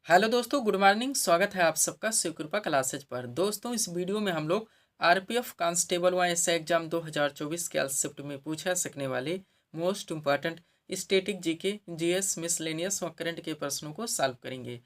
Hello दोस्तों, good morning. स्वागत है आप सबका शिव कृपा क्लासेज पर। दोस्तों, इस वीडियो में हम लोग आरपीएफ कांस्टेबल व एसआई एग्जाम 2024 के एल शिफ्ट में पूछा सकने वाले most important static GK, GS, miscellaneous व करंट के प्रश्नों को सॉल्व करेंगे।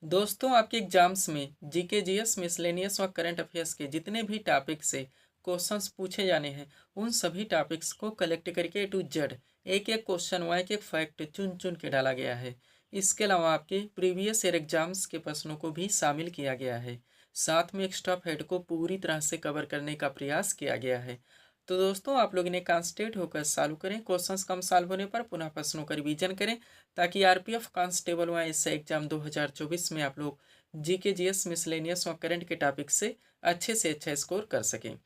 दोस्तों, आपके एग्जाम्स में जीके, जीएस, मिसलेनियस व करंट अफेयर्स के जितने भी टॉपिक से क्वेश्चंस पूछे जाने हैं, उन सभी टॉपिक्स को कलेक्ट करके टू जेड एक एक क्वेश्चन व एक एक फैक्ट चुन चुन के डाला गया है। इसके अलावा आपके प्रीवियस ईयर एग्जाम्स के प्रश्नों को भी शामिल किया गया है। साथ में एक्स्ट्रा फैक्ट को पूरी तरह से कवर करने का प्रयास किया गया है। तो दोस्तों, आप लोग इन्हें कॉन्सेंट्रेट होकर सॉल्व करें। क्वेश्चंस कम सॉल्व होने पर पुनः प्रश्नों का रिवीजन करें, ताकि आरपीएफ कांस्टेबल व एसआई एग्जाम 2024 में आप लोग जीके, जीएस, मिसलेनियस व करंट के टॉपिक से अच्छा स्कोर कर सकें।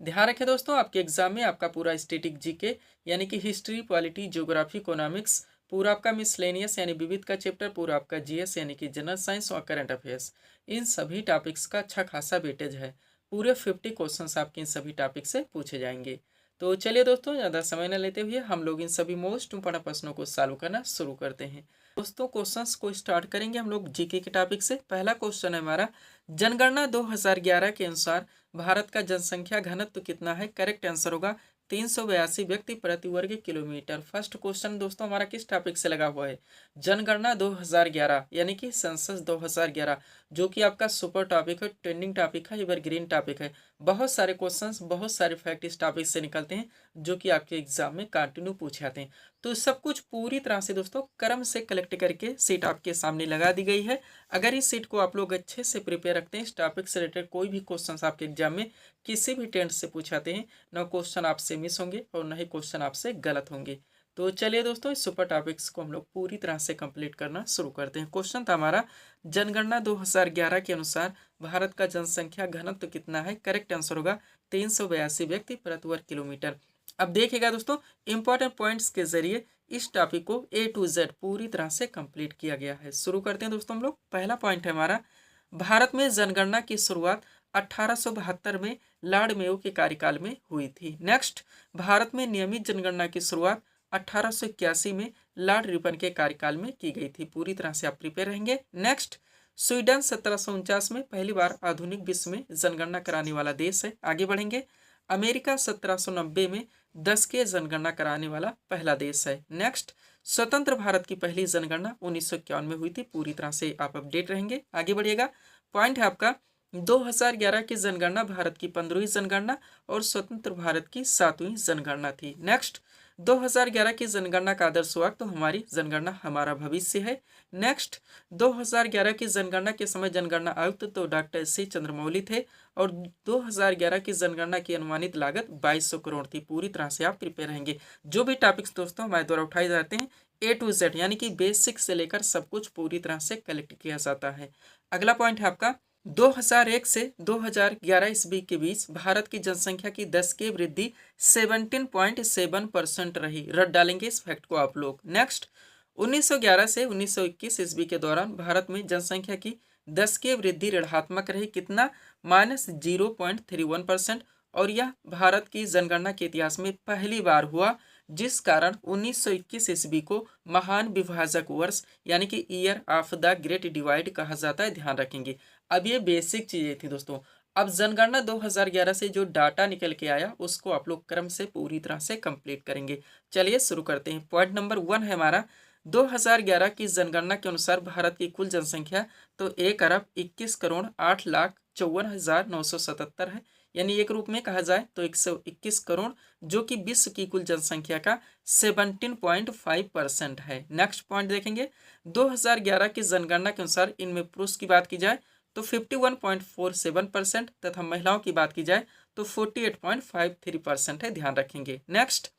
ध्यान रखें दोस्तों, आपके एग्जाम में आपका पूरा स्टैटिक जीके यानी कि हिस्ट्री, पॉलिटी, ज्योग्राफी, इकोनॉमिक्स, पूरा आपका मिसलेनियस यानी विविध का चैप्टर, पूरा आपका जीएस यानी कि जनरल साइंस और करंट अफेयर्स, इन सभी टॉपिक्स का अच्छा खासा वेटेज है। पूरे 50 क्वेश्चंस आपके इन सभी टॉपिक से पूछे जाएंगे। तो चलिए दोस्तों, ज़्यादा समय न लेते हुए हम लोग इन सभी मोस्ट इंपॉर्टेंट प्रश्नों को सॉल्व करना शुरू करते हैं। दोस्तों, क्वेश्चंस को स्टार्ट करेंगे हम लोग जीके के टॉपिक से। पहला क्वेश्चन है हमारा, जनगणना 2011 के अनुसार भारत का जनसंख्या घनत्व कितना है? करेक्ट आंसर होगा 382 व्यक्ति प्रति वर्ग किलोमीटर। फर्स्ट क्वेश्चन दोस्तों हमारा किस टॉपिक से लगा हुआ है? जनगणना 2011 यानी कि सेंसस 2011, जो कि आपका सुपर टॉपिक है, ट्रेंडिंग टॉपिक है, एवरग्रीन टॉपिक है। बहुत सारे क्वेश्चंस, बहुत सारे फैक्ट इस टॉपिक से निकलते हैं, जो कि आपके एग्जाम में कंटिन्यू पूछे जाते हैं। तो सब कुछ पूरी तरह से दोस्तों क्रम से कलेक्ट करके सीट आपके सामने लगा दी गई है। अगर इस सीट को आप लोग अच्छे से प्रिपेयर रखते हैं, इस टॉपिक से रिलेटेड कोई भी क्वेश्चन आपके एग्जाम में किसी भी टेंट से पूछाते हैं, न क्वेश्चन आपसे मिस होंगे और न ही क्वेश्चन आपसे गलत होंगे। तो चलिए दोस्तों, इस सुपर टॉपिक्स को हम लोग पूरी तरह से कंप्लीट करना शुरू करते हैं। क्वेश्चन था हमारा, जनगणना 2011 के अनुसार भारत का जनसंख्या घनत्व कितना है? करेक्ट आंसर होगा 382 व्यक्ति प्रति वर्ग किलोमीटर। अब देखिएगा दोस्तों, इंपॉर्टेंट पॉइंट्स के जरिए इस टॉपिक को ए टू जेड पूरी तरह से कंप्लीट किया गया है। शुरू करते हैं दोस्तों हम लोग। पहला पॉइंट है हमारा, भारत में जनगणना की शुरुआत 1872 में लॉर्ड मेयो के कार्यकाल में हुई थी। नेक्स्ट, भारत में नियमित जनगणना की शुरुआत 1881 में लॉर्ड रिपन के कार्यकाल में की गई थी। पूरी तरह से आप प्रिपेयर रहेंगे। नेक्स्ट, स्वीडन 1749 में पहली बार आधुनिक विश्व में जनगणना कराने वाला देश है। आगे बढ़ेंगे। अमेरिका 1790 में 10 के जनगणना कराने वाला पहला देश है। नेक्स्ट, स्वतंत्र भारत की पहली जनगणना 1951 में हुई थी। पूरी तरह से आप अपडेट रहेंगे। आगे बढ़िएगा। पॉइंट है आपका, 2011 की जनगणना भारत की 15वीं जनगणना और स्वतंत्र भारत की 7वीं जनगणना थी। नेक्स्ट, 2011 की जनगणना का आदर्श वाक्य, तो हमारी जनगणना हमारा भविष्य है। नेक्स्ट, 2011 की जनगणना के समय जनगणना आयुक्त तो डॉक्टर सी चंद्रमौली थे और 2011 की जनगणना की अनुमानित लागत 2200 करोड़ थी। पूरी तरह से आप प्रिपेयर रहेंगे। जो भी टॉपिक्स दोस्तों हमारे द्वारा उठाए जाते हैं, ए टू जेड यानी कि बेसिक से लेकर सब कुछ पूरी तरह से कलेक्ट किया जाता है। अगला पॉइंट है आपका, 2001 से 2011 ईस्वी के बीच भारत की जनसंख्या की 10 की वृद्धि 17.7% रही। रट डालेंगे इस फैक्ट को आप लोग। नेक्स्ट, 1911 से 1921 ईस्वी के दौरान भारत में जनसंख्या की 10 की वृद्धि ऋणात्मक रही। कितना? -0.31%। और यह भारत की जनगणना के इतिहास में पहली बार हुआ, जिस कारण 1921 ईस्वी को महान विभाजक वर्ष यानी कि year of the great divide कहा जाता है। ध्यान रखेंगे। अब ये बेसिक चीजें थी दोस्तों। अब जनगणना 2011 से जो डाटा निकल के आया, उसको आप लोग क्रम से पूरी तरह से कंप्लीट करेंगे। चलिए शुरू करते हैं। पॉइंट नंबर 1 है हमारा, 2011 की जनगणना के अनुसार भारत की कुल जनसंख्या तो 1,21,08,54,977 है। यानी एक रूप में कहा जाए तो 121 करोड़, जो कि विश्व की कुल जनसंख्या का 17.5% है। नेक्स्ट पॉइंट देखेंगे। 2011 की जनगणना के अनुसार इनमें पुरुष की बात की जाए तो 51.47% तथा महिलाओं की बात की जाए तो 48.53% है। ध्यान रखेंगे। नेक्स्ट,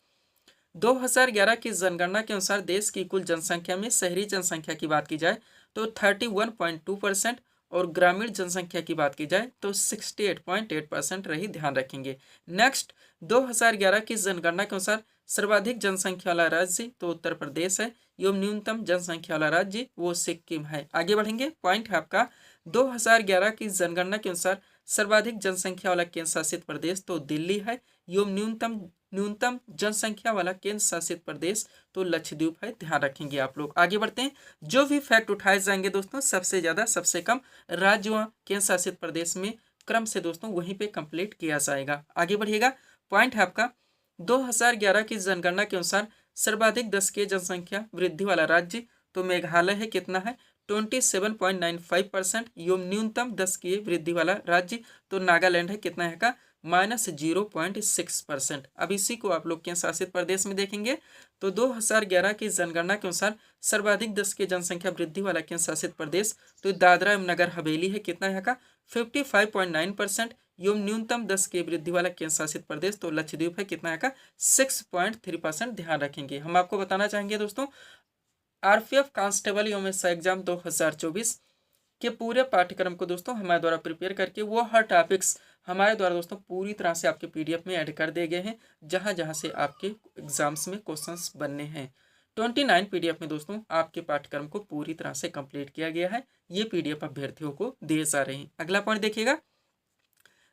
2011 की जनगणना के अनुसार देश की कुल जनसंख्या में शहरी जनसंख्या की बात की जाए तो 31.2% और ग्रामीण जनसंख्या की बात की जाए तो 68.8% रही। ध्यान रखेंगे। नेक्स्ट, 2011 की जनगणना के अनुसार सर्वाधिक जनसंख्या वाला राज्य तो उत्तर प्रदेश है एवं न्यूनतम जनसंख्या वाला राज्य वो सिक्किम है। आगे बढ़ेंगे। पॉइंट है आपका, 2011 की जनगणना के अनुसार सर्वाधिक जनसंख्या वाला केंद्र शासित प्रदेश तो दिल्ली है एवं न्यूनतम न्यूनतम जनसंख्या वाला केंद्र शासित प्रदेश तो लक्षद्वीप है, ध्यान रखेंगे आप लोग। आगे बढ़ते हैं, जो भी फैक्ट उठाए जाएंगे दोस्तों सबसे ज़्यादा सबसे कम राज्य व केंद्र शासित प्रदेश में क्रम से दोस्तों वहीं पे कंप्लीट किया जाएगा। आगे बढ़िएगा, पॉइंट है आपका 2011 की जनगणना के अनुसार सर्वाधिक दशकीय जनसंख्या वृद्धि वाला राज्य तो मेघालय है, कितना है 27.95% एवं न्यूनतम दशकीय वृद्धि वाला राज्य तो नागालैंड है, कितना है का -0.6%। अब इसी को आप लोग केंद्र शासित प्रदेश में देखेंगे तो 2011 की जनगणना के अनुसार सर्वाधिक दशकीय जनसंख्या वृद्धि वाला केंद्र शासित प्रदेश तो दादरा एवं नगर हवेली है, कितना है का 55.9% एवं न्यूनतम दशकीय वृद्धि वाला केंद्र शासित प्रदेश तो लक्षद्वीप है, कितना है का 6.3%। ध्यान रखेंगे। हम आपको बताना चाहेंगे दोस्तों आरपीएफ कांस्टेबल एवं एसआई एग्जाम 2024 के पूरे पाठ्यक्रम को दोस्तों हमारे द्वारा प्रिपेयर करके वो हर टॉपिक्स हमारे द्वारा दोस्तों पूरी तरह से आपके पीडीएफ में ऐड कर दिए गए हैं, जहां जहां से आपके एग्जाम्स में क्वेश्चंस बनने हैं। 29 पीडीएफ में दोस्तों आपके पाठ्यक्रम को पूरी तरह से कंप्लीट किया गया है। ये पीडीएफ अभ्यर्थियों को दिए जा रहे हैं। अगला पॉइंट देखिएगा,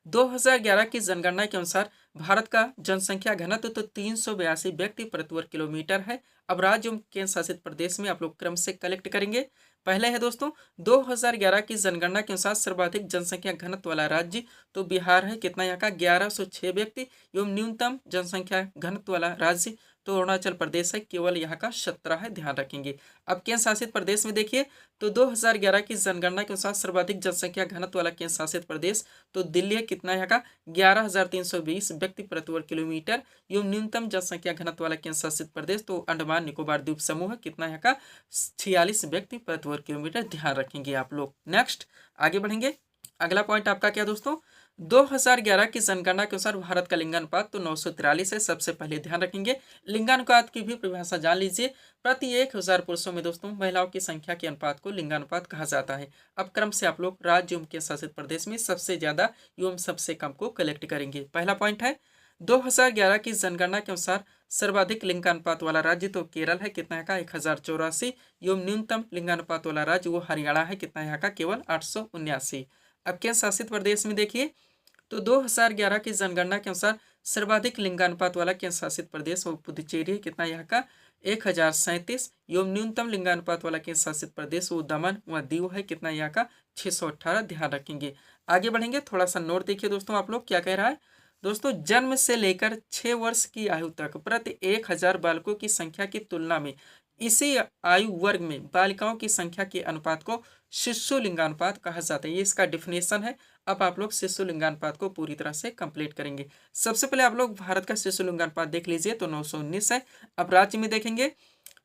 2011 की जनगणना के अनुसार भारत का जनसंख्या घनत्व तो 382 व्यक्ति प्रति वर्ग किलोमीटर है। अब राज्य एवं केंद्र शासित प्रदेश में आप लोग क्रम से कलेक्ट करेंगे। पहले है दोस्तों 2011 की जनगणना के अनुसार सर्वाधिक जनसंख्या घनत्व वाला राज्य तो बिहार है, कितना यहाँ का 1106 व्यक्ति एवं न्यूनतम जनसंख्या घनत्व वाला राज्य तो अरुणाचल प्रदेश है, केवल यहाँ का 17 है, ध्यान रखेंगे। अब केंद्र शासित प्रदेश में देखिए तो 2011 की जनगणना के अनुसार सर्वाधिक जनसंख्या घनत्व वाला केंद्र शासित प्रदेश तो दिल्ली है, कितना यहाँ का 11,320 व्यक्ति प्रति वर्ग किलोमीटर एवं न्यूनतम जनसंख्या घनत्व वाला केंद्र शासित प्रदेश तो अंडमान निकोबार द्वीप समूह है, कितना यहाँ का 46 व्यक्ति प्रति वर्ग किलोमीटर, ध्यान रखेंगे आप लोग। नेक्स्ट आगे बढ़ेंगे, अगला पॉइंट आपका क्या दोस्तों 2011 की जनगणना के अनुसार भारत का लिंगानुपात तो 943 है। सबसे पहले ध्यान रखेंगे लिंगानुपात की भी परिभाषा जान लीजिए। प्रति 1000 पुरुषों में दोस्तों महिलाओं की संख्या के अनुपात को लिंगानुपात कहा जाता है। अब क्रम से आप लोग राज्य एवं केंद्र शासित प्रदेश में सबसे ज्यादा एवं सबसे कम को कलेक्ट करेंगे। पहला पॉइंट है 2011 की जनगणना के अनुसार सर्वाधिक लिंगानुपात वाला राज्य तो केरल है, कितना यहाँ का 1084 एवं न्यूनतम लिंगानुपात वाला राज्य वो हरियाणा है, कितना यहाँ का केवल 879। अब केंद्र शासित प्रदेश में देखिए तो 2011 की जनगणना के अनुसार सर्वाधिक लिंगानुपात वाला केंद्र शासित प्रदेश वो पुदुचेरी है, कितना यहाँ का 1037 एवं न्यूनतम लिंगानुपात वाला केंद्र शासित प्रदेश वो दमन व दीव है, कितना यहाँ का 618, ध्यान रखेंगे। आगे बढ़ेंगे, थोड़ा सा नोट देखिए दोस्तों आप लोग क्या कह रहा है दोस्तों, जन्म से लेकर 6 वर्ष की आयु तक प्रति 1000 बालकों की संख्या की तुलना में इसी आयु वर्ग में बालिकाओं की संख्या के अनुपात को शिशु लिंगानुपात कहा जाता है। ये इसका डिफिनेशन है। अब आप लोग शिशु लिंगानुपात को पूरी तरह से कंप्लीट करेंगे। सबसे पहले आप लोग भारत का शिशु लिंगानुपात देख लीजिए तो 919 है। अब राज्य में देखेंगे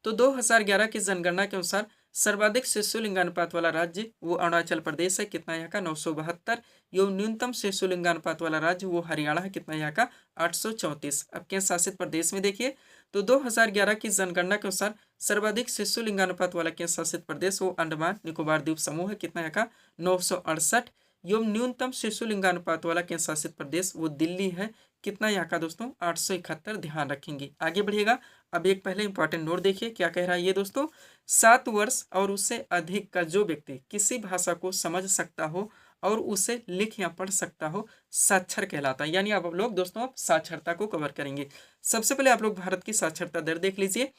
तो 2011 की जनगणना के अनुसार सर्वाधिक शिशु लिंगानुपात वाला राज्य वो अरुणाचल प्रदेश है, कितना यहाँ का 972 एवं न्यूनतम शिशु लिंगानुपात वाला राज्य वो हरियाणा है, कितना यहाँ का 834। अब केंद्र शासित प्रदेश में देखिए तो 2011 की जनगणना के अनुसार सर्वाधिक शिशु लिंगानुपात वाला केंद्र शासित प्रदेश वो अंडमान निकोबार द्वीप समूह है, कितना यहाँ का 968 एवं न्यूनतम शिशु लिंगानुपात वाला केंद्र शासित प्रदेश वो दिल्ली है, कितना यहाँ का दोस्तों 871, ध्यान रखेंगे। आगे बढ़िएगा, अब एक पहले इंपॉर्टेंट नोट देखिए क्या कह रहा है ये दोस्तों, 7 वर्ष और उससे अधिक का जो व्यक्ति किसी भाषा को समझ सकता हो और उसे लिख या पढ़ सकता हो साक्षर कहलाता है। यानी अब आप लोग दोस्तों साक्षरता को कवर करेंगे। सबसे पहले आप लोग भारत की साक्षरता दर देख लीजिए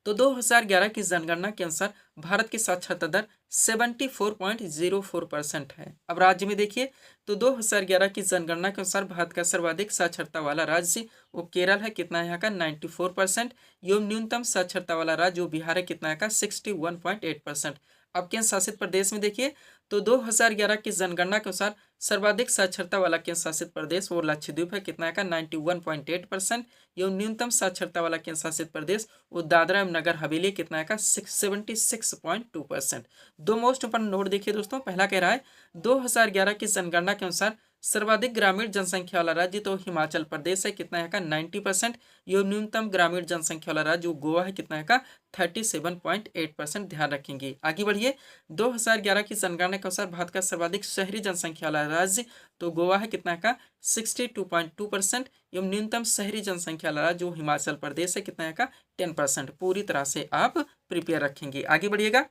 तो 2011 की जनगणना के अनुसार भारत की साक्षरता दर 74.04% है। अब राज्य में देखिए तो 2011 की जनगणना के अनुसार भारत का सर्वाधिक साक्षरता वाला राज्य वो केरल है, कितना यहाँ का 94% एवं न्यूनतम साक्षरता वाला राज्य वो बिहार है, कितना यहाँ का 61.8%। अब केंद्र शासित प्रदेश में देखिए तो 2011 की जनगणना के अनुसार सर्वाधिक साक्षरता वाला केंद्र शासित प्रदेश वो लक्षद्वीप है, कितना का 91.8% एवं न्यूनतम साक्षरता वाला केंद्र शासित प्रदेश वो दादरा एवं नगर हवेली, कितना का 76.2%। दो मोस्ट इंपोर्टेंट नोट देखिए दोस्तों, पहला कह रहा है 2011 की जनगणना के अनुसार सर्वाधिक ग्रामीण जनसंख्या वाला राज्य तो हिमाचल प्रदेश है, कितना है का 90% एवं न्यूनतम ग्रामीण जनसंख्या वाला राज्य वो गोवा है, कितना है का 37.8%, ध्यान रखेंगे। आगे बढ़िए, 2011 की जनगणना के अनुसार भारत का सर्वाधिक शहरी जनसंख्या वाला राज्य तो गोवा है, कितना का 62.2% एवं न्यूनतम शहरी जनसंख्या वाला राज्य जो हिमाचल प्रदेश है, कितना का 10%। पूरी तरह से आप प्रिपेयर रखेंगे। आगे बढ़िएगा,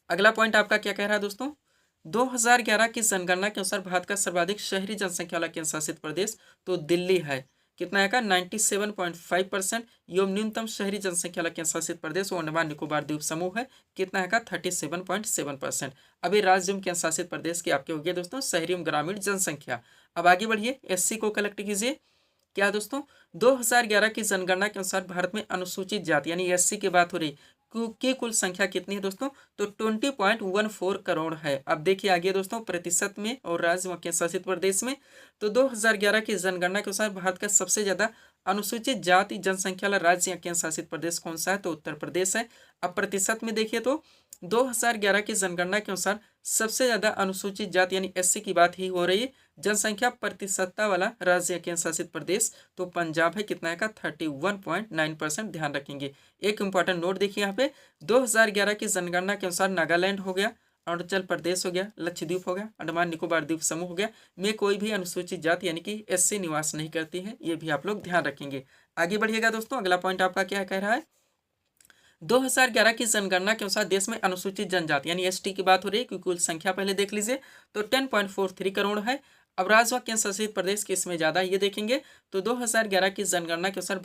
अगला पॉइंट आपका क्या कह रहा है दोस्तों, 2011 की जनगणना के अनुसार भारत का सर्वाधिक शहरी जनसंख्या वाला केंद्र शासित प्रदेश तो दिल्ली है, कितना आएगा 97.5%। एवं न्यूनतम शहरी जनसंख्या वाला केंद्र शासित प्रदेश वो अंडमान निकोबार द्वीप समूह है, कितना आएगा 37.7%। अभी राज्य एवं केंद्र शासित प्रदेश की आपके हो गया दोस्तों शहरी एवं ग्रामीण जनसंख्या। अब आगे बढ़िए, एससी को कलेक्ट कीजिए। क्या दोस्तों, 2011 की जनगणना के अनुसार भारत में अनुसूचित जाति यानी एससी की बात हो रही की कुल संख्या कितनी है दोस्तों, तो 20.14 करोड़ है। अब देखिए आगे दोस्तों प्रतिशत में और राज्य व केंद्र शासित प्रदेश में, तो 2011 की जनगणना के अनुसार भारत का सबसे ज्यादा अनुसूचित जाति जनसंख्या वाला राज्य या केंद्र शासित प्रदेश कौन सा है, तो उत्तर प्रदेश है। अब प्रतिशत में देखिए तो 2011 की जनगणना के अनुसार सबसे ज्यादा अनुसूचित जाति यानी एससी की बात ही हो रही है, जनसंख्या प्रतिशतता वाला राज्य या केंद्र शासित प्रदेश तो पंजाब है, कितना का 31.9%। ध्यान रखेंगे। एक इंपॉर्टेंट नोट देखिए यहाँ पे, 2011 की जनगणना के अनुसार नागालैंड हो गया, अरुणाचल प्रदेश हो गया, लक्षद्वीप हो गया, अंडमान निकोबार द्वीप समूह हो गया में कोई भी अनुसूचित जाति यानी कि एससी निवास नहीं करती है, ये भी आप लोग ध्यान रखेंगे। आगे बढ़िएगा दोस्तों, अगला पॉइंट आपका क्या कह रहा है, 2011 की जनगणना के अनुसार देश में अनुसूचित जनजाति यानी एसटी की बात हो रही है, क्योंकि कुल संख्या पहले देख लीजिए तो 10.43 करोड़ है। अब राज्य व केंद्र शासित प्रदेश के इसमें ज्यादा ये देखेंगे तो 2011 की जनगणना के अनुसार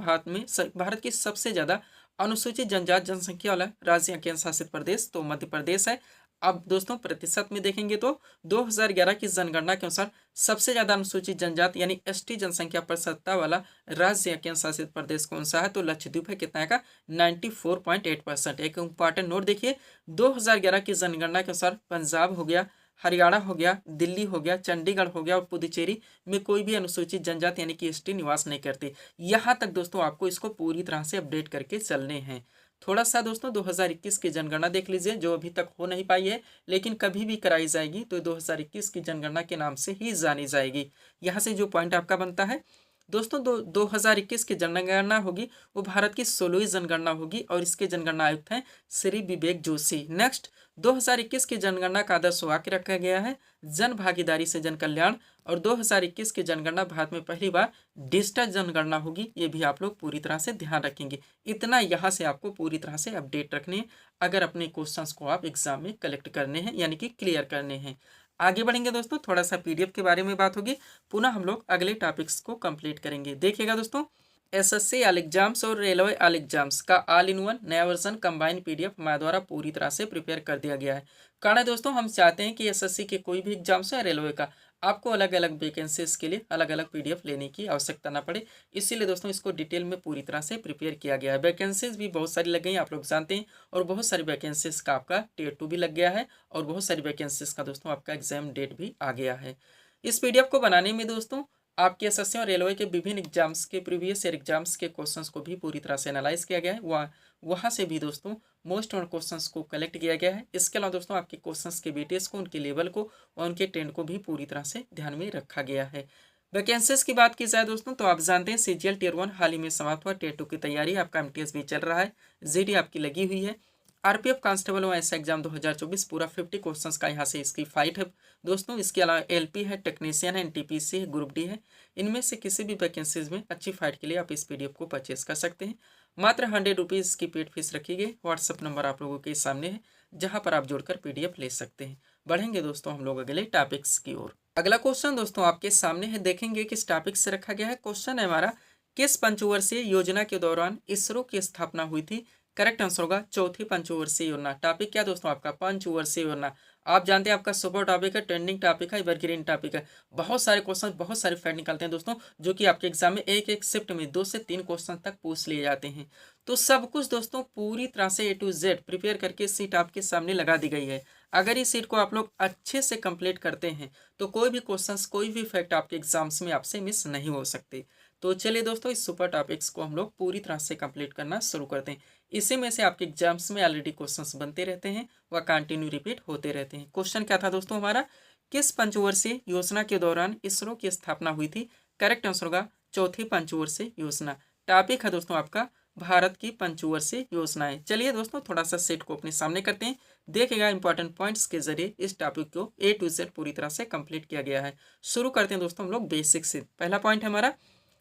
भारत की सबसे ज्यादा अनुसूचित जनजाति जनसंख्या वाला राज्य या केंद्र शासित प्रदेश तो मध्य प्रदेश है। अब दोस्तों प्रतिशत में देखेंगे तो 2011 की जनगणना के अनुसार सबसे ज्यादा अनुसूचित जनजाति यानी एसटी जनसंख्या प्रतिशतता वाला राज्य या केंद्र शासित प्रदेश कौन सा है, तो लक्षद्वीप है, कितना का 94.8%। एक इंपॉर्टेंट नोट देखिए, 2011 की जनगणना के अनुसार पंजाब हो गया, हरियाणा हो गया, दिल्ली हो गया, चंडीगढ़ हो गया और पुदुचेरी में कोई भी अनुसूचित जनजाति यानी कि एसटी निवास नहीं करती। यहाँ तक दोस्तों आपको इसको पूरी तरह से अपडेट करके चलने हैं। थोड़ा सा दोस्तों 2021 की जनगणना देख लीजिए, जो अभी तक हो नहीं पाई है लेकिन कभी भी कराई जाएगी तो 2021 की जनगणना के नाम से ही जानी जाएगी। यहाँ से जो पॉइंट आपका बनता है दोस्तों, 2021 की जनगणना होगी वो भारत की 16वीं जनगणना होगी और इसके जनगणना आयुक्त हैं श्री विवेक जोशी। नेक्स्ट, 2021 की जनगणना का आदर्श वाक्य रखा गया है जन भागीदारी से जन कल्याण, और 2021 की जनगणना भारत में पहली बार डिजिटल जनगणना होगी, ये भी आप लोग पूरी तरह से ध्यान रखेंगे। इतना यहाँ से आपको पूरी तरह से अपडेट रखने हैं अगर अपने क्वेश्चंस को आप एग्जाम में कलेक्ट करने हैं यानी कि क्लियर करने हैं। आगे बढ़ेंगे दोस्तों, थोड़ा सा पीडीएफ के बारे में बात होगी, पुनः हम लोग अगले टॉपिक्स को कंप्लीट करेंगे। देखिएगा दोस्तों, एसएससी ऑल एग्जाम्स और रेलवे ऑल एग्जाम्स का ऑल इन वन नया वर्जन कंबाइंड पीडीएफ हमारे द्वारा पूरी तरह से प्रिपेयर कर दिया गया है। कारण है दोस्तों, हम चाहते हैं कि एसएससी के कोई भी एग्जाम्स है रेलवे का आपको अलग अलग वैकेंसीज के लिए अलग अलग पीडीएफ लेने की आवश्यकता ना पड़े, इसीलिए दोस्तों इसको डिटेल में पूरी तरह से प्रिपेयर किया गया है। वैकेंसीज भी बहुत सारी लग गई हैं, आप लोग जानते हैं, और बहुत सारी वैकेंसीज का आपका टियर 2 भी लग गया है और बहुत सारी वैकेंसीज का दोस्तों आपका एग्जाम डेट भी आ गया है। इस पीडीएफ को बनाने में दोस्तों आपके एसएससी और रेलवे के विभिन्न एग्जाम्स के प्रीवियस ईयर एग्जाम्स के क्वेश्चंस को भी पूरी तरह से एनालाइज किया गया है, वहाँ से भी दोस्तों मोस्ट ऑन क्वेश्चंस को कलेक्ट किया गया है। इसके अलावा दोस्तों आपके क्वेश्चंस के वेटेज को, उनके लेवल को और उनके ट्रेंड को भी पूरी तरह से ध्यान में रखा गया है। वैकेंसीज की बात की जाए दोस्तों तो आप जानते हैं सीजीएल टियर 1 हाल ही में समाप्त हुआ, टियर 2 की तैयारी आपका एमटीएस भी चल रहा है, जीडी आपकी लगी हुई है। आरपीएफ कांस्टेबल व एसआई एग्जाम 2024 पूरा 50 क्वेश्चंस का यहाँ से इसकी फाइट है दोस्तों। इसके अलावा एलपी है, टेक्नीशियन है, एनटीपीसी है, ग्रुप डी है, इनमें से किसी भी वैकेंसीज में अच्छी फाइट के लिए आप इस पीडीएफ को परचेस कर सकते हैं। मात्र 100 रुपीज़ की पेड फीस रखी गई। व्हाट्सअप नंबर आप लोगों के सामने है जहाँ पर आप जोड़कर पीडीएफ ले सकते हैं। बढ़ेंगे दोस्तों हम लोग अगले टॉपिक्स की ओर। अगला क्वेश्चन दोस्तों आपके सामने है, देखेंगे किस टॉपिक से रखा गया है। क्वेश्चन है हमारा, किस पंचवर्षीय योजना के दौरान इसरो की स्थापना हुई थी। करेक्ट आंसर होगा चौथी पंचवर्षीय योजना। टॉपिक क्या दोस्तों आपका पंचवर्षीय योजना। आप जानते हैं आपका सुपर टॉपिक है, ट्रेंडिंग टॉपिक है, एवरग्रीन टॉपिक है। बहुत सारे क्वेश्चन, बहुत सारे फैक्ट निकलते हैं दोस्तों, जो कि आपके एग्जाम में एक एक शिफ्ट में 2 से 3 क्वेश्चन तक पूछ लिए जाते हैं। तो सब कुछ दोस्तों पूरी तरह से A to Z प्रिपेयर करके सीट आपके सामने लगा दी गई है। अगर इस सीट को आप लोग अच्छे से कंप्लीट करते हैं तो कोई भी क्वेश्चन, कोई भी फैक्ट आपके एग्जाम्स में आपसे मिस नहीं हो सकते। तो चलिए दोस्तों इस सुपर टॉपिक्स को हम लोग पूरी तरह से कंप्लीट करना शुरू करते हैं। इसी में से आपके एग्जाम्स में ऑलरेडी क्वेश्चंस बनते रहते हैं, वह कंटिन्यू रिपीट होते रहते हैं। क्वेश्चन क्या था दोस्तों हमारा, किस पंचवर्षीय योजना के दौरान इसरो की स्थापना हुई थी। करेक्ट आंसर होगा चौथी पंचवर्षीय योजना। टॉपिक है दोस्तों आपका भारत की पंचवर्षीय योजनाएं। चलिए दोस्तों थोड़ा सा सेट को अपने सामने करते हैं, देखेगा इंपॉर्टेंट पॉइंट्स के जरिए इस टॉपिक को A to Z पूरी तरह से कंप्लीट किया गया है। शुरू करते हैं दोस्तों हम लोग बेसिक से। पहला पॉइंट है हमारा,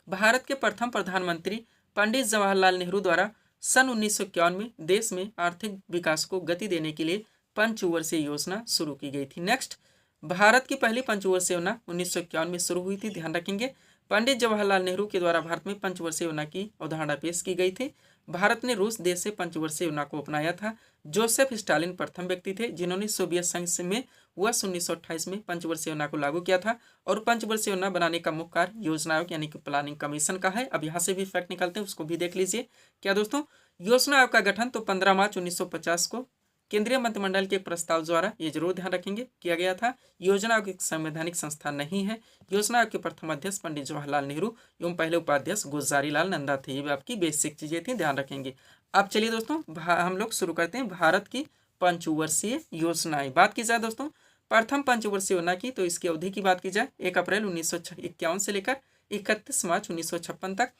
भारत के प्रथम प्रधानमंत्री पंडित जवाहरलाल नेहरू द्वारा सन 1951 में देश में आर्थिक विकास को गति देने के लिए पंचवर्षीय योजना शुरू की गई थी। नेक्स्ट, भारत की पहली पंचवर्षीय योजना 1951 में शुरू हुई थी, ध्यान रखेंगे। पंडित जवाहरलाल नेहरू के द्वारा भारत में पंचवर्षीय योजना की अवधारणा पेश की गई थी। भारत ने रूस देश से पंचवर्षीय योजना को अपनाया था। जोसेफ स्टालिन प्रथम व्यक्ति थे जिन्होंने सोवियत संघ में वर्ष 1928 में पंचवर्षीय योजना को लागू किया था। और पंचवर्षीय योजना बनाने का मुख्य कार्य योजना आयोग यानी कि प्लानिंग कमीशन का है। अब यहाँ से भी फैक्ट निकालते हैं, उसको भी देख लीजिए। क्या दोस्तों, योजना आयोग का गठन तो 15 मार्च 1950 को केंद्रीय मंत्रिमंडल के एक प्रस्ताव द्वारा, ये जरूर ध्यान रखेंगे, किया गया था। योजना आयोग एक संवैधानिक संस्था नहीं है। योजना आयोग के प्रथम अध्यक्ष पंडित जवाहरलाल नेहरू एवं पहले उपाध्यक्ष गुलजारी लाल नंदा थे। ये भी आपकी बेसिक चीजें थी, ध्यान रखेंगे। अब चलिए दोस्तों, हम लोग शुरू करते हैं भारत की पंचवर्षीय योजनाएं। बात की जाए दोस्तों प्रथम पंचवर्षीय योजना की, तो इसकी अवधि की बात की जाए 1 अप्रैल 1951 से लेकर 31 मार्च 1956 तक।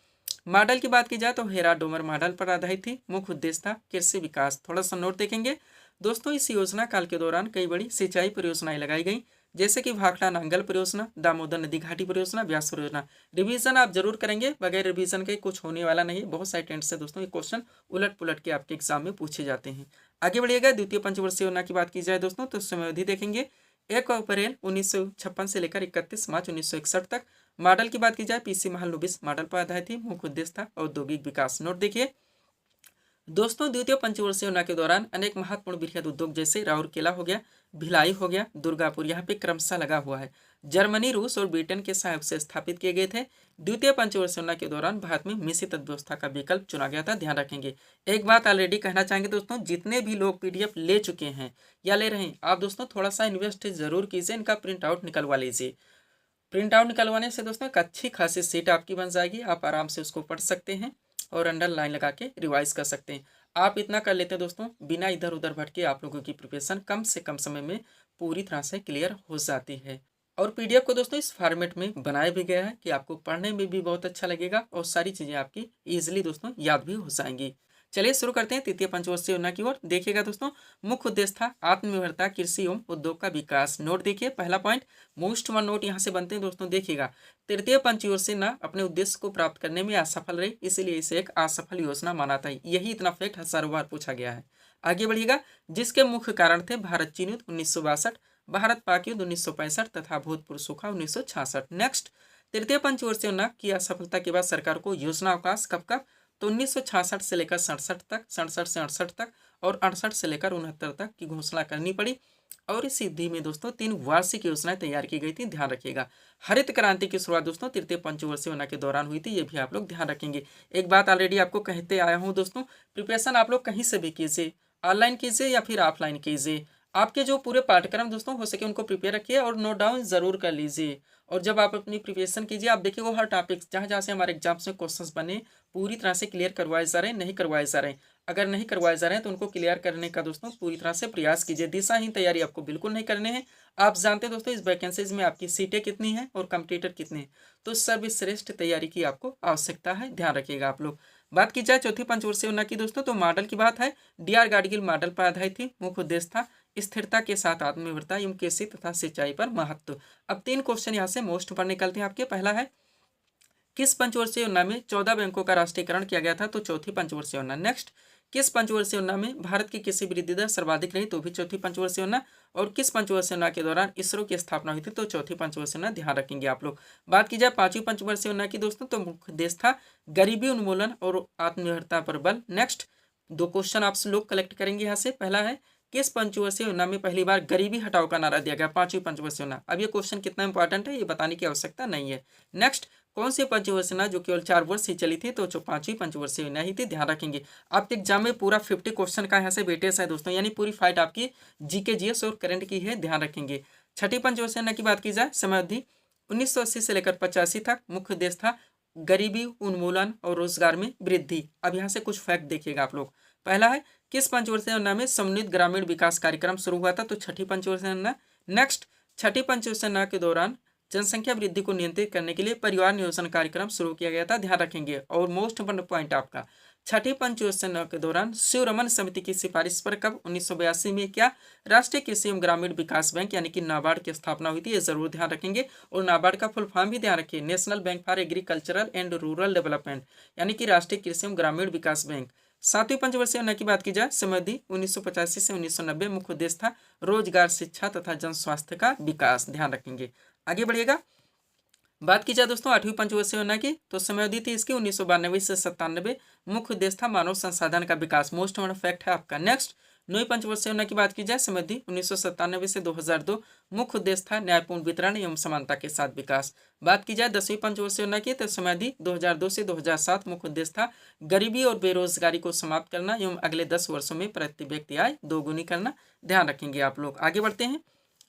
मॉडल की बात की जाए तो हेरा डोमर मॉडल पर आधारित थी। मुख्य उद्देश्य था कृषि विकास। थोड़ा सा नोट देखेंगे दोस्तों, इस योजना काल के दौरान कई बड़ी सिंचाई परियोजनाएं लगाई गई, जैसे कि भाखड़ा नांगल परियोजना, दामोदर नदी घाटी परियोजना, व्यास परियोजना। रिवीजन आप जरूर करेंगे, बगैर रिवीजन के कुछ होने वाला नहीं। बहुत सारे टेंट से दोस्तों ये क्वेश्चन उलट पुलट के आपके एग्जाम में पूछे जाते हैं। आगे बढ़िएगा, द्वितीय पंचवर्षीय योजना की बात की जाए दोस्तों तो समयावधि देखेंगे 1 अप्रैल 1956 से लेकर 31 मार्च 1961 तक। मॉडल की बात की जाए पीसी महालनोबिस मॉडल पर आधारित थी। मुख्य उद्देश्य था औद्योगिक विकास। नोट देखिए दोस्तों, द्वितीय पंचवर्षीय योजना के दौरान अनेक महत्वपूर्ण बृहद उद्योग जैसे राउरकेला हो गया, भिलाई हो गया, दुर्गापुर यहाँ पे क्रमशः लगा हुआ है, जर्मनी, रूस और ब्रिटेन के सहयोग से स्थापित किए गए थे। द्वितीय पंचवर्षीय योजना के दौरान भारत में मिश्रित अर्थव्यवस्था का विकल्प चुना गया था, ध्यान रखेंगे। एक बात ऑलरेडी कहना चाहेंगे दोस्तों, जितने भी लोग पीडीएफ ले चुके हैं या ले रहे हैं, आप दोस्तों थोड़ा सा इन्वेस्ट जरूर कीजिए, इनका प्रिंट आउट निकलवा लीजिए। प्रिंट आउट निकलवाने से दोस्तों एक अच्छी खासी सीट आपकी बन जाएगी। आप आराम से उसको पढ़ सकते हैं और अंडरलाइन लगा के रिवाइज कर सकते हैं। आप इतना कर लेते हैं दोस्तों, बिना इधर उधर भटके आप लोगों की प्रिपरेशन कम से कम समय में पूरी तरह से क्लियर हो जाती है। और पीडीएफ को दोस्तों इस फॉर्मेट में बनाया भी गया है कि आपको पढ़ने में भी बहुत अच्छा लगेगा और सारी चीज़ें आपकी ईजिली दोस्तों याद भी हो जाएंगी। चलिए शुरू करते हैं तृतीय पंचवर्षीय योजना की ओर। देखिएगा दोस्तों, मुख्य उद्देश्य था आत्मनिर्भरता, कृषि एवं उद्योग का विकास। नोट देखिए, पहला पॉइंट मोस्ट वन नोट यहाँ से बनते हैं दोस्तों। देखिएगा, तृतीय पंचवर्षीय योजना अपने उद्देश्य को प्राप्त करने में असफल रही, इसलिए इसे एक असफल योजना माना था। यही इतना फैक्ट हजारों बार पूछा गया है। आगे बढ़िएगा, जिसके मुख्य कारण थे भारत चीन युद्ध 1962, भारत पाक युद्ध 1965 तथा भूतपूर्व सूखा 1966। नेक्स्ट, तृतीय पंचवर्षीय योजना की असफलता के बाद सरकार को योजना अवकाश कब तो 1966 से लेकर 67 तक, 67 से 68 तक और 68 से लेकर 69 तक की घोषणा करनी पड़ी। और इस अवधि में दोस्तों 3 वार्षिक योजनाएं तैयार की गई थी, ध्यान रखिएगा। हरित क्रांति की शुरुआत दोस्तों तृतीय पंचवर्षीय योजना के दौरान हुई थी, ये भी आप लोग ध्यान रखेंगे। एक बात ऑलरेडी आपको कहते आया हूँ दोस्तों, प्रिपरेशन आप लोग कहीं से भी कीजिए, ऑनलाइन कीजिए या फिर ऑफलाइन कीजिए। आपके जो पूरे पाठ्यक्रम दोस्तों हो सके उनको प्रिपेयर रखिए और नोट डाउन जरूर कर लीजिए। और जब आप अपनी प्रिपरेशन कीजिए, आप देखिए वो हर टॉपिक जहाँ जहाँ से हमारे एग्जाम्स में क्वेश्चंस बने पूरी तरह से क्लियर करवाए जा रहे हैं, नहीं करवाए जा रहे हैं। अगर नहीं करवाए जा रहे हैं तो उनको क्लियर करने का दोस्तों पूरी तरह से प्रयास कीजिए। दिशाहीन तैयारी आपको बिल्कुल नहीं करने हैं। आप जानते हैं दोस्तों इस वैकेंसीज में आपकी सीटें कितनी हैं और कंपटीटर कितने हैं, तो सर्वश्रेष्ठ तैयारी की आपको आवश्यकता है, ध्यान रखिएगा आप लोग। बात की जाए चौथी पंचवर्षीय योजना की दोस्तों, तो मॉडल की बात है डीआर गाडगिल मॉडल पर आधारित थी। मुख्य उद्देश्य था स्थिरता के साथ आत्मनिर्भरता एवं कृषि तथा सिंचाई पर महत्व। अब 3 क्वेश्चन यहाँ से मोस्ट पर निकलते हैं आपके। पहला है, किस पंचवर्षीय योजना में 14 बैंकों का राष्ट्रीयकरण किया गया था, तो चौथी पंचवर्षीय योजना। नेक्स्ट, किस पंचवर्षीय योजना में भारत की कृषि वृद्धि दर सर्वाधिक रही, तो भी चौथी पंचवर्षीय योजना। और किस पंचवर्षीय योजना के दौरान इसरो की स्थापना हुई थी, तो चौथी पंचवर्षीय योजना, ध्यान रखेंगे आप लोग। बात की जाए पांचवी पंचवर्षीय योजना की दोस्तों, तो मुख्य उद्देश्य था गरीबी उन्मूलन और आत्मनिर्भरता पर बल। नेक्स्ट, 2 क्वेश्चन आप लोग कलेक्ट करेंगे यहाँ से। पहला है, किस पंचवर्षीय योजना में पहली बार गरीबी हटाओ का नारा दिया गया, पांचवी पंचवर्षीय योजना। अब ये क्वेश्चन कितना इंपॉर्टेंट है ये बताने की आवश्यकता नहीं है। नेक्स्ट, कौन सी पंचवर्षीय योजना जो केवल 4 वर्ष ही चली थी, तो जो पांचवी पंचवर्षीय योजना ही थी, ध्यान रखेंगे। आपके एग्जाम में पूरा 50 क्वेश्चन का यहाँ से वेटेज है दोस्तों, यानी पूरी फाइट आपकी जीके जीएस और करंट की है, ध्यान रखेंगे। छठी पंचवर्षीय योजना की बात की जाए, समय अवधि 1980 से लेकर 85 तक। मुख्य उद्देश्य था गरीबी उन्मूलन और रोजगार में वृद्धि। अब यहाँ से कुछ फैक्ट देखिएगा आप लोग। पहला है, किस पंचवर्षीय योजना में समन्वित ग्रामीण विकास कार्यक्रम शुरू हुआ था, तो छठी पंचवर्षीय योजना। नेक्स्ट, छठी पंचवर्षीय योजना के दौरान जनसंख्या वृद्धि को नियंत्रित करने के लिए परिवार नियोजन कार्यक्रम शुरू किया गया था, ध्यान रखेंगे। और मोस्ट इंपोर्टेंट पॉइंट आपका, छठी पंचवर्षीय योजना के दौरान शिवरमन समिति की सिफारिश पर कब 1982 में क्या राष्ट्रीय कृषि एवं ग्रामीण विकास बैंक यानी कि नाबार्ड की स्थापना हुई थी, ये जरूर ध्यान रखेंगे। और नाबार्ड का फुल फॉर्म भी ध्यान रखिए, national bank for agricultural and rural development, यानी कि राष्ट्रीय कृषि एवं ग्रामीण विकास बैंक। सातवीं पंचवर्षीय योजना की बात की जाए, समय अवधि 1985 से 1990। मुख्य उद्देश्य था रोजगार, शिक्षा तथा जन स्वास्थ्य का विकास, ध्यान रखेंगे। आगे बढ़िएगा, बात की जाए दोस्तों 8वीं पंचवर्षीय योजना की, तो समय अवधि थी इसकी 1992 से 97। मुख्य उद्देश्य था मानव संसाधन का विकास। मोस्ट इम्पोर्टेंट फैक्ट है आपका। नेक्स्ट 9वीं पंचवर्षीय योजना की बात की जाए, समय अवधि 1997 से 2002। मुख्य उद्देश्य था न्यायपूर्ण वितरण एवं समानता के साथ विकास। बात की जाए 10वीं पंचवर्षीय योजना की, तो समय अवधि 2002 से 2007। मुख्य उद्देश्य था गरीबी और बेरोजगारी को समाप्त करना एवं अगले 10 वर्षों में प्रति व्यक्ति आय दोगुनी करना। ध्यान रखेंगे आप लोग। आगे बढ़ते हैं।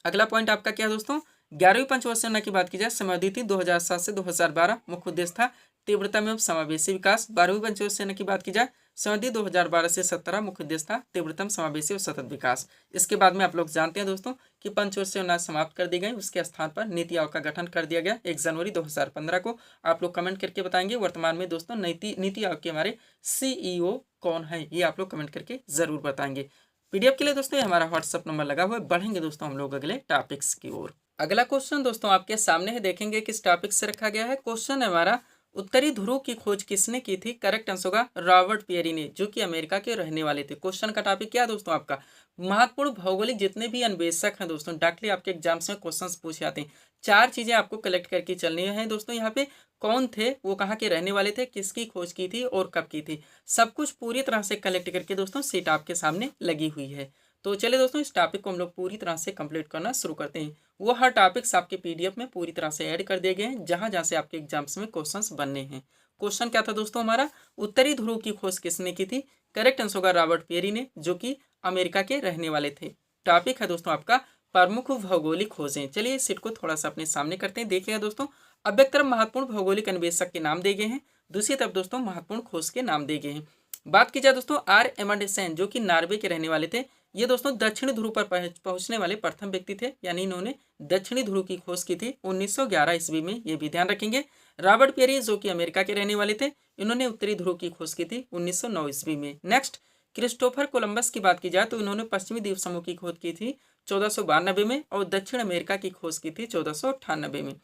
अगला पॉइंट आपका क्या है दोस्तों, 11वीं पंचवर्षीय योजना की बात की जाए, समय अवधि थी 2007 से 2012। मुख्य उद्देश्य था तीव्रता में समावेशी विकास। 12वीं पंचवर्षीय योजना की बात की जाए, समय अवधि 2012 से 17। मुख्य उद्देश्य था तीव्रतम समावेशी और सतत विकास। इसके बाद में आप लोग जानते हैं दोस्तों कि पंचवर्षीय योजना समाप्त कर दी गई, उसके स्थान पर नीति आयोग का गठन कर दिया गया 1 जनवरी 2015 को। आप लोग कमेंट करके बताएंगे वर्तमान में दोस्तों नीति आयोग के हमारे CEO कौन है, ये आप लोग कमेंट करके जरूर बताएंगे। PDF के लिए दोस्तों ये हमारा व्हाट्सअप नंबर लगा हुआ है। बढ़ेंगे दोस्तों हम लोग अगले टॉपिक्स की ओर। अगला क्वेश्चन दोस्तों आपके सामने है, देखेंगे किस टॉपिक से रखा गया है। क्वेश्चन है हमारा, उत्तरी ध्रुव की खोज किसने की थी? करेक्ट आंसर होगा रॉबर्ट पियरी ने, जो कि अमेरिका के रहने वाले थे। क्वेश्चन का टॉपिक क्या है दोस्तों आपका, महत्वपूर्ण भौगोलिक जितने भी अन्वेषक हैं दोस्तों, डायरेक्टली आपके एग्जाम्स में क्वेश्चंस पूछे जाते हैं। 4 चीजें आपको कलेक्ट करके चलनी है दोस्तों। यहाँ पे कौन थे, वो कहाँ के रहने वाले थे, किसकी खोज की थी और कब की थी, सब कुछ पूरी तरह से कलेक्ट करके दोस्तों सीट आपके सामने लगी हुई है। तो चलिए दोस्तों इस टॉपिक को हम लोग पूरी तरह से कंप्लीट करना शुरू करते हैं। वो हर टॉपिक्स आपके PDF में पूरी तरह से ऐड कर दिए गए हैं, जहां जहां से आपके एग्जाम्स में क्वेश्चंस बनने हैं। क्वेश्चन क्या था दोस्तों हमारा, उत्तरी ध्रुव की खोज किसने की थी? करेक्ट आंसर होगा रॉबर्ट पियरी ने, जो कि अमेरिका के रहने वाले थे। टॉपिक है दोस्तों आपका प्रमुख भौगोलिक खोजें। चलिए इस सीट को थोड़ा सा अपने सामने करते हैं। देखिएगा दोस्तों, अब एक तरफ महत्वपूर्ण भौगोलिक अन्वेषक के नाम दिए गए हैं, दूसरी तरफ दोस्तों महत्वपूर्ण खोज के नाम दिए गए हैं। बात की जाए दोस्तों R. एमंडसेन, जो कि नॉर्वे के रहने वाले थे। ये दोस्तों दक्षिण ध्रुव पर पहुंचने वाले प्रथम व्यक्ति थे, यानी इन्होंने दक्षिणी ध्रुव की खोज की थी 1911 ईस्वी में, ये भी ध्यान रखेंगे। रॉबर्ट पियरी, जो कि अमेरिका के रहने वाले थे, इन्होंने उत्तरी ध्रुव की खोज की थी 1909 ईस्वी में। नेक्स्ट क्रिस्टोफर कोलंबस की बात की जाए तो इन्होंने पश्चिमी द्वीप समूह की खोज की थी 1492 में और दक्षिण अमेरिका की खोज की थी 1498 में।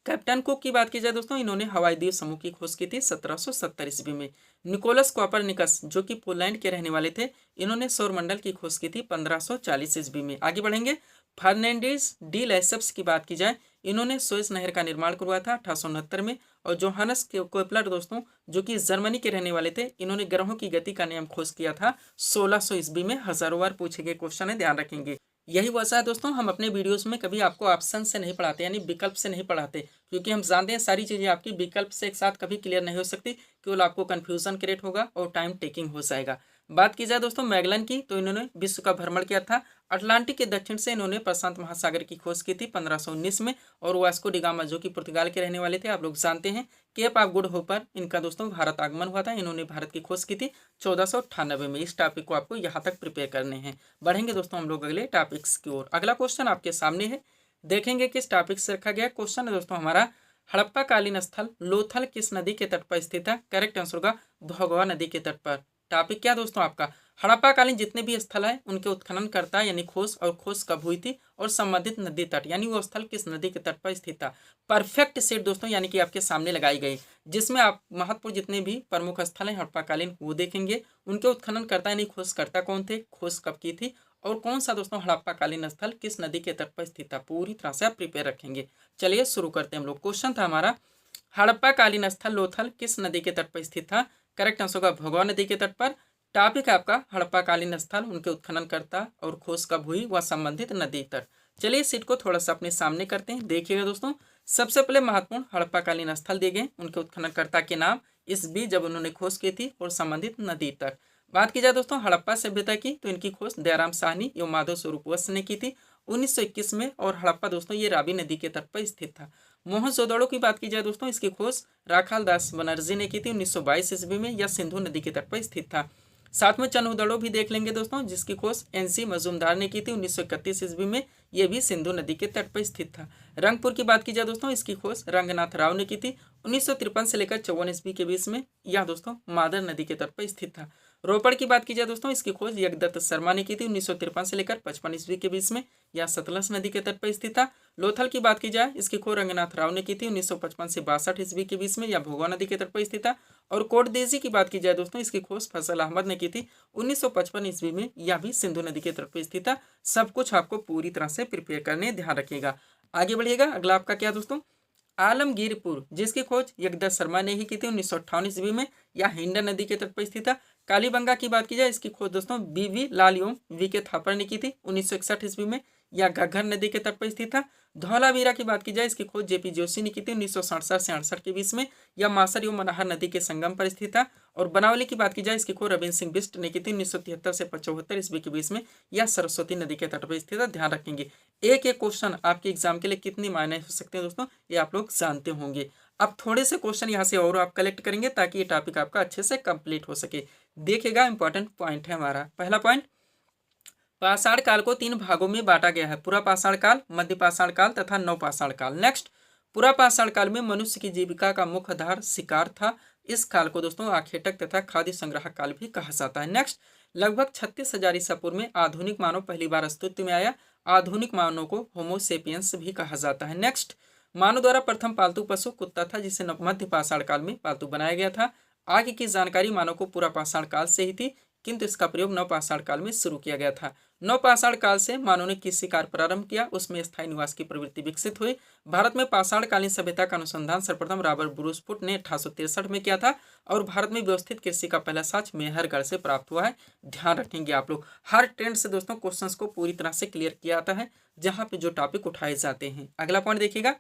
कैप्टन कुक की बात की जाए दोस्तों, इन्होंने हवाई द्वीप समूह की खोज की थी 1770 ईस्वी में। निकोलस कोपरनिकस, जो कि पोलैंड के रहने वाले थे, इन्होंने सौरमंडल की खोज की थी 1540 ईस्वी में। आगे बढ़ेंगे। फर्नांडिस डी लेसप्स की बात की जाए, इन्होंने सुएज नहर का निर्माण करवाया था 1869 में। और जोहानस केपलर दोस्तों, जो कि जर्मनी के रहने वाले थे, इन्होंने ग्रहों की गति का नियम खोज किया था 1600 ईस्वी में। हजारों बार पूछे गए क्वेश्चन है, ध्यान रखेंगे। यही वजह है दोस्तों, हम अपने वीडियोस में कभी आपको ऑप्शन से नहीं पढ़ाते, यानी विकल्प से नहीं पढ़ाते, क्योंकि हम जानते हैं सारी चीज़ें आपकी विकल्प से एक साथ कभी क्लियर नहीं हो सकती, केवल आपको कन्फ्यूजन क्रिएट होगा और टाइम टेकिंग हो जाएगा। बात की जाए दोस्तों मैगलन की, तो इन्होंने विश्व का भ्रमण किया था। अटलांटिक के दक्षिण से इन्होंने प्रशांत महासागर की खोज की थी 1519 में। और वास्को डी गामा, जो कि पुर्तगाल के रहने वाले थे, आप लोग जानते हैं। केप ऑफ गुड होप पर इनका दोस्तों भारत आगमन हुआ था, इन्होंने भारत की खोज की थी 1498 में। इस टॉपिक को आपको यहाँ तक प्रिपेयर करने हैं। बढ़ेंगे दोस्तों हम लोग अगले टॉपिक्स की ओर। अगला क्वेश्चन आपके सामने है, देखेंगे किस टॉपिक से रखा गया। क्वेश्चन है दोस्तों हमारा, हड़प्पा कालीन स्थल लोथल किस नदी के तट पर स्थित है? करेक्ट आंसर होगा भोगवा नदी के तट पर। टॉपिक क्या दोस्तों आपका, हड़प्पा कालीन जितने भी स्थल है उनके उत्खननकर्ता यानी खोज, और खोज कब हुई थी, और संबंधित नदी तट यानी वो स्थल किस नदी के तट पर स्थित था। परफेक्ट सेट दोस्तों यानी कि आपके सामने लगाई गई, जिसमें आप महत्वपूर्ण जितने भी प्रमुख स्थल हैं हड़प्पा कालीन वो देखेंगे, उनके उत्खननकर्ता यानी खोजकर्ता कौन थे, खोज कब की थी, और कौन सा दोस्तों हड़प्पा कालीन स्थल किस नदी के तट पर स्थित था। पूरी तरह से आप प्रिपेयर रखेंगे। चलिए शुरू करते हैं हम लोग। क्वेश्चन था हमारा, हड़प्पा कालीन स्थल लोथल किस नदी के तट पर स्थित था? करेक्ट आंसर होगा भोगवा नदी के तट पर। टॉपिक है आपका हड़प्पा कालीन स्थल, उनके उत्खननकर्ता और खोज कब हुई, वह संबंधित नदी तट। चलिए सीट को थोड़ा सा अपने सामने करते हैं। देखिएगा दोस्तों, सबसे पहले महत्वपूर्ण हड़प्पा कालीन स्थल दिए गए, उनके उत्खननकर्ता के नाम, इस बीच जब उन्होंने खोज की थी, और संबंधित नदी तट। बात की जाए दोस्तों हड़प्पा सभ्यता की, तो इनकी खोज दयाराम साहनी एवं माधव स्वरूप वत्स ने की थी 1921 में। और हड़प्पा दोस्तों ये रावी नदी के तट पर स्थित था। मोहनजोदड़ो की बात की जाए दोस्तों, इसकी खोज राखाल दास बनर्जी ने की थी 1922 ईस्वी में। यह सिंधु नदी के तट पर स्थित था। साथ में चंदुदड़ो भी देख लेंगे दोस्तों, जिसकी खोज NC मजूमदार ने की थी 1931 ईस्वी में। यह भी सिंधु नदी के तट पर स्थित था। रंगपुर की बात की जाए दोस्तों, इसकी खोज रंगनाथ राव ने की थी 1953 से लेकर 54 ईस्वी के बीच में। यह दोस्तों मादर नदी के तट पर स्थित था। रोपड़ की बात की जाए दोस्तों, इसकी खोज यज्ञदत्त शर्मा ने की थी 1953 से लेकर 55 ईस्वी के बीच में। यह सतलज नदी के तट पर स्थित था। लोथल की बात की जाए, इसकी खोज रंगनाथ राव ने की थी 1955 से 62 ईस्वी के बीच में। यह भोगवा नदी के तट पर स्थित था। और कोटदेजी की बात की जाए दोस्तों, इसकी खोज फैसल अहमद ने की थी 1955 ईस्वी में। यह भी सिंधु नदी के तट पर स्थित था। सब कुछ आपको पूरी तरह से प्रिपेयर करने, ध्यान रखिएगा। आगे बढ़िएगा। अगला आपका क्या दोस्तों, आलमगीरपुर, जिसकी खोज जगदत्त शर्मा ने ही की थी 1958 ईस्वी में, या हिंडन नदी के तट पर स्थित था। कालीबंगा की बात की जाए, इसकी खोज दोस्तों बीवी लाल एवं वी.के. थापर ने की थी 1961 ईस्वी में, या घग्गर नदी के तट पर स्थित था। धौलावीरा की बात की जाए, इसकी खोज जे.पी. जोशी ने की थी 1967 से 68 के बीच में, या मासर एवं मनाहर नदी के संगम पर स्थित था। और बनावली की बात की जाए, इसकी खोज रविंद्र सिंह बिष्ट ने की थी 1973 से 75 ईस्वी के बीच में, या सरस्वती नदी के तट पर स्थित है। ध्यान रखेंगे, एक एक क्वेश्चन आपके एग्जाम के लिए कितनी मायने हो सकते हैं दोस्तों, ये आप लोग जानते होंगे। अब थोड़े से क्वेश्चन यहाँ से और आप कलेक्ट करेंगे ताकि ये टॉपिक आपका अच्छे से कंप्लीट हो सके। देखिएगा, इंपॉर्टेंट पॉइंट है हमारा पहला पॉइंट, पाषाण काल को 3 भागों में बांटा गया है, पुरा पाषाण काल, मध्य पाषाण काल तथा नव पाषाण काल। नेक्स्ट, पुरा पाषाण काल में मनुष्य की जीविका का मुख्य आधार शिकार था। इस काल को दोस्तों आखेटक तथा खाद्य संग्रह काल भी कहा जाता है। नेक्स्ट, लगभग 36,000 ईसा पूर्व में आधुनिक मानव पहली बार अस्तित्व में आया। आधुनिक मानव को होमो सेपियंस भी कहा जाता है। नेक्स्ट, मानव द्वारा प्रथम पालतू पशु कुत्ता था, जिसे मध्य पाषाण काल में पालतू बनाया गया था। आगे की जानकारी मानव को पुरा पाषाण काल से ही थी, किंतु इसका प्रयोग नव पाषाण काल में शुरू किया गया था। नव पाषाण काल से मानव ने कृषि कार्य प्रारंभ किया, उसमें स्थायी निवास की प्रवृत्ति विकसित हुई। भारत में पाषाण कालीन सभ्यता का अनुसंधान सर्वप्रथम रॉबर्ट ब्रूसफुट ने 1863 में किया था, और भारत में व्यवस्थित कृषि का पहला साक्ष्य मेहरगढ़ से प्राप्त हुआ है। ध्यान रखेंगे आप लोग, हर ट्रेंड से दोस्तों क्वेश्चंस को पूरी तरह से क्लियर किया जाता है जहां पे जो टॉपिक उठाए जाते हैं। अगला पॉइंट देखिएगा,